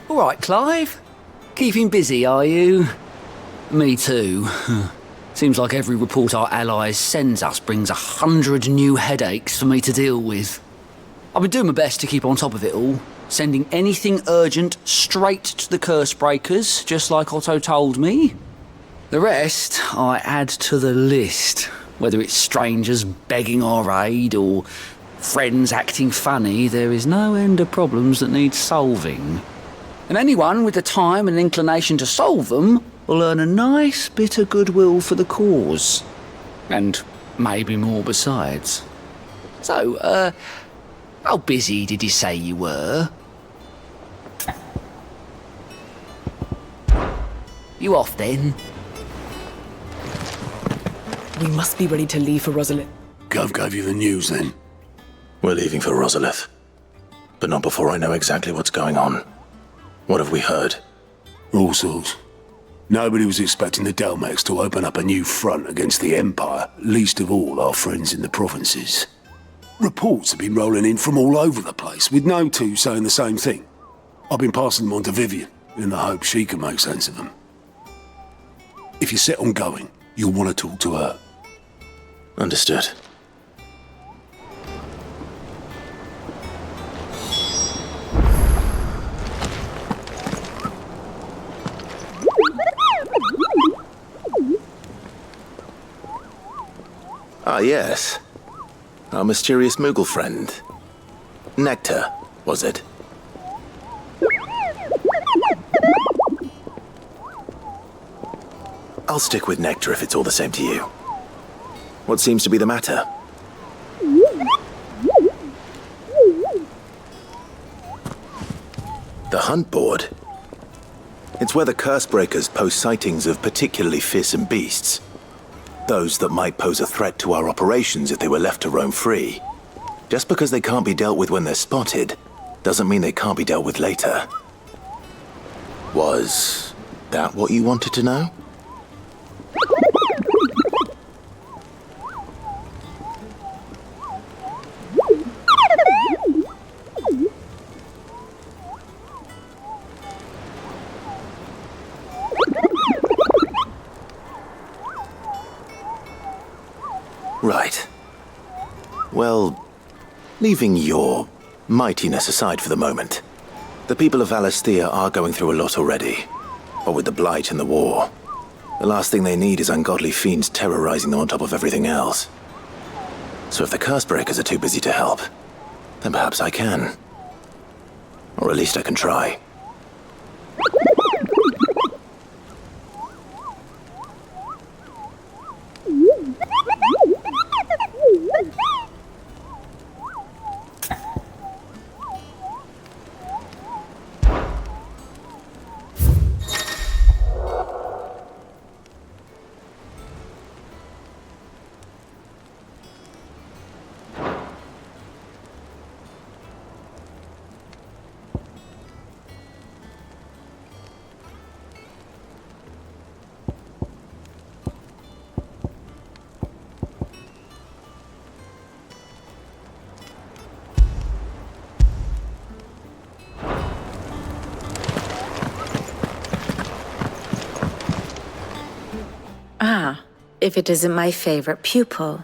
All right, Clive. Keeping busy, are you? Me too. Seems like every report our allies sends us brings 100 new headaches for me to deal with. I've been doing my best to keep on top of it all, sending anything urgent straight to the curse breakers, just like Otto told me. The rest I add to the list, whether it's strangers begging our aid or friends acting funny. There is no end of problems that need solving. And anyone with the time and inclination to solve them will earn a nice bit of goodwill for the cause. And maybe more besides. So, how busy did you say you were? You off then? We must be ready to leave for Rosalith. Gov gave you the news then? We're leaving for Rosalith. But not before I know exactly what's going on. What have we heard? All sorts. Nobody was expecting the Delmex to open up a new front against the Empire, least of all our friends in the provinces. Reports have been rolling in from all over the place, with no two saying the same thing. I've been passing them on to Vivian, in the hope she can make sense of them. If you're set on going, you'll want to talk to her. Understood. Ah, yes. Our mysterious Moogle friend. Nectar, was it? I'll stick with Nectar if it's all the same to you. What seems to be the matter? The hunt board? It's where the curse breakers post sightings of particularly fearsome beasts. Those that might pose a threat to our operations if they were left to roam free. Just because they can't be dealt with when they're spotted, doesn't mean they can't be dealt with later. Was that what you wanted to know? Right. Well, leaving your mightiness aside for the moment, the people of Valisthea are going through a lot already. But with the Blight and the war, the last thing they need is ungodly fiends terrorizing them on top of everything else. So if the Cursebreakers are too busy to help, then perhaps I can. Or at least I can try. Ah, if it isn't my favorite pupil.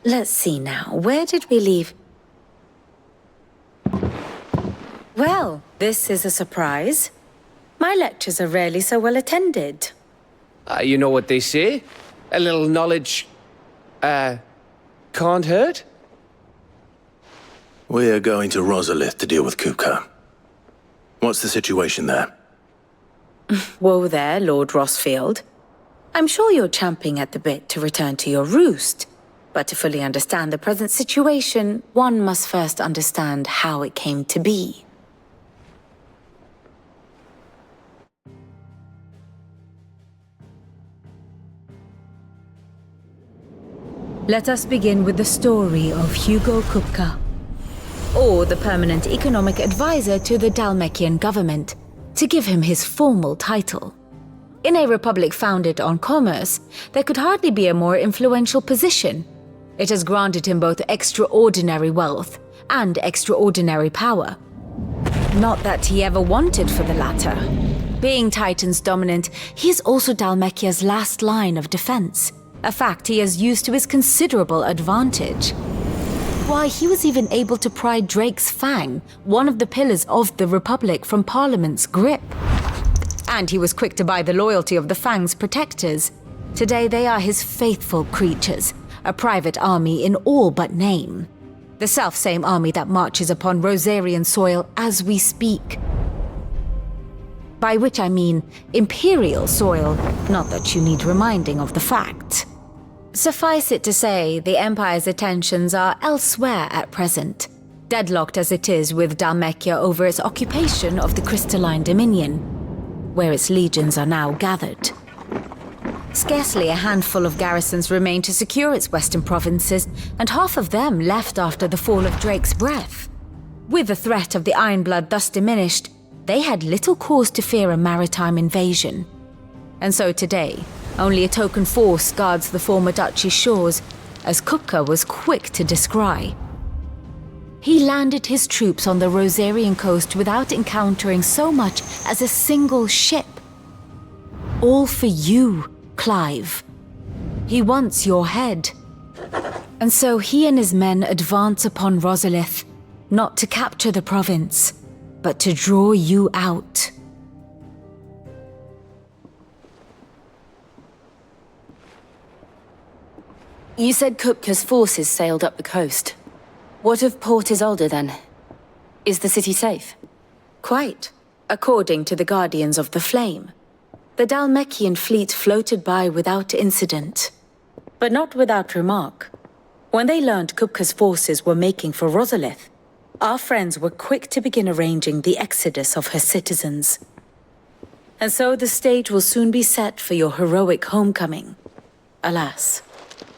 Let's see now, where did we leave? Well, this is a surprise. My lectures are rarely so well attended. You know what they say? A little knowledge, can't hurt? We're going to Rosalith to deal with Kupka. What's the situation there? Whoa there, Lord Rossfield. I'm sure you're champing at the bit to return to your roost. But to fully understand the present situation, one must first understand how it came to be. Let us begin with the story of Hugo Kupka, or the permanent economic advisor to the Dhalmekian government, to give him his formal title. In a republic founded on commerce, there could hardly be a more influential position. It has granted him both extraordinary wealth and extraordinary power. Not that he ever wanted for the latter. Being Titan's dominant, he is also Dhalmekia's last line of defense, a fact he has used to his considerable advantage. Why, he was even able to pry Drake's Fang, one of the pillars of the Republic, from Parliament's grip. And he was quick to buy the loyalty of the Fang's protectors. Today they are his faithful creatures, a private army in all but name. The self-same army that marches upon Rosarian soil as we speak. By which I mean Imperial soil, not that you need reminding of the fact. Suffice it to say, the Empire's attentions are elsewhere at present, deadlocked as it is with Dhalmekia over its occupation of the Crystalline Dominion, where its legions are now gathered. Scarcely a handful of garrisons remain to secure its western provinces, and half of them left after the fall of Drake's Breath. With the threat of the Ironblood thus diminished, they had little cause to fear a maritime invasion. And so today, only a token force guards the former duchy's shores, as Kupka was quick to descry. He landed his troops on the Rosarian coast without encountering so much as a single ship. All for you, Clive. He wants your head. And so he and his men advance upon Rosalith, not to capture the province, but to draw you out. You said Kupka's forces sailed up the coast. What of Port Isolde, then? Is the city safe? Quite, according to the Guardians of the Flame. The Dhalmekian fleet floated by without incident, but not without remark. When they learned Kupka's forces were making for Rosalith, our friends were quick to begin arranging the exodus of her citizens. And so the stage will soon be set for your heroic homecoming. Alas,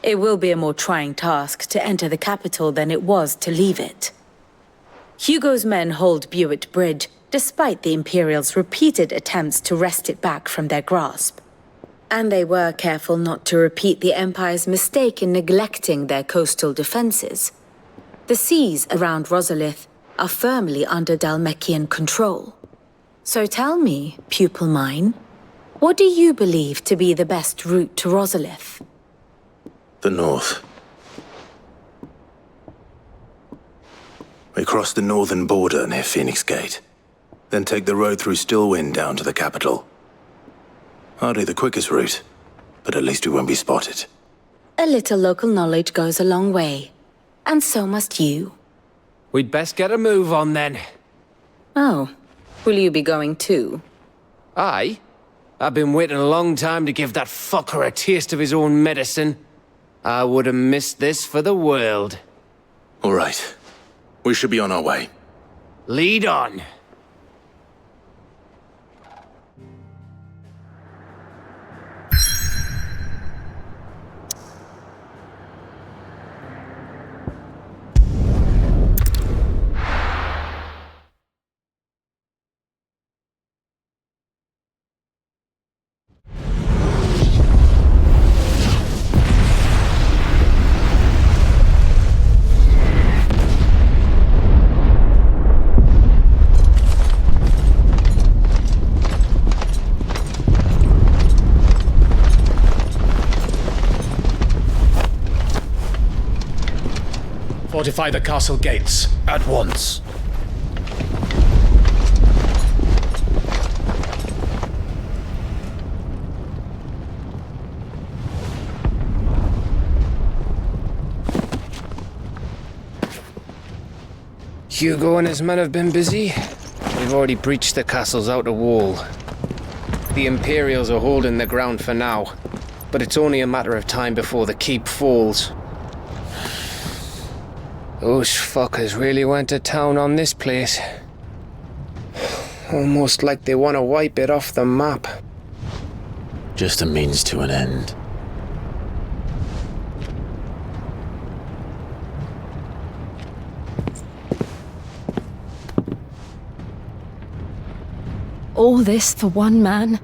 it will be a more trying task to enter the capital than it was to leave it. Hugo's men hold Buett Bridge, despite the Imperials' repeated attempts to wrest it back from their grasp. And they were careful not to repeat the Empire's mistake in neglecting their coastal defenses. The seas around Rosalith are firmly under Dhalmekian control. So tell me, pupil mine, what do you believe to be the best route to Rosalith? The north. We cross the northern border near Phoenix Gate, then take the road through Stillwind down to the capital. Hardly the quickest route, but at least we won't be spotted. A little local knowledge goes a long way, and so must you. We'd best get a move on then. Oh, will you be going too? Aye. I've been waiting a long time to give that fucker a taste of his own medicine. I would have missed this for the world. All right. We should be on our way. Lead on. Fortify the castle gates, at once. Hugo and his men have been busy. We've already breached the castle's outer wall. The Imperials are holding the ground for now, but it's only a matter of time before the keep falls. Those fuckers really went to town on this place. Almost like they want to wipe it off the map. Just a means to an end. All this for one man?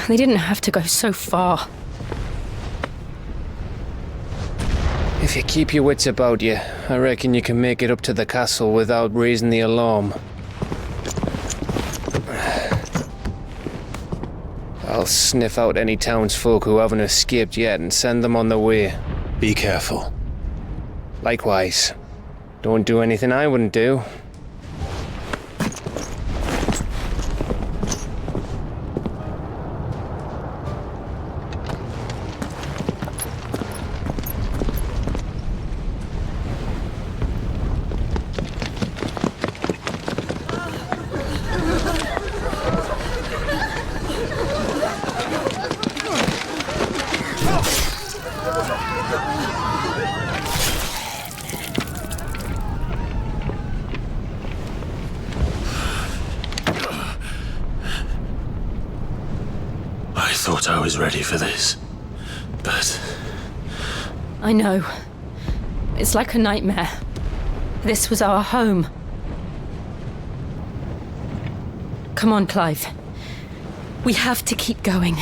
They didn't have to go so far. If you keep your wits about you, I reckon you can make it up to the castle without raising the alarm. I'll sniff out any townsfolk who haven't escaped yet and send them on their way. Be careful. Likewise. Don't do anything I wouldn't do. I thought I was ready for this, but... I know. It's like a nightmare. This was our home. Come on, Clive. We have to keep going.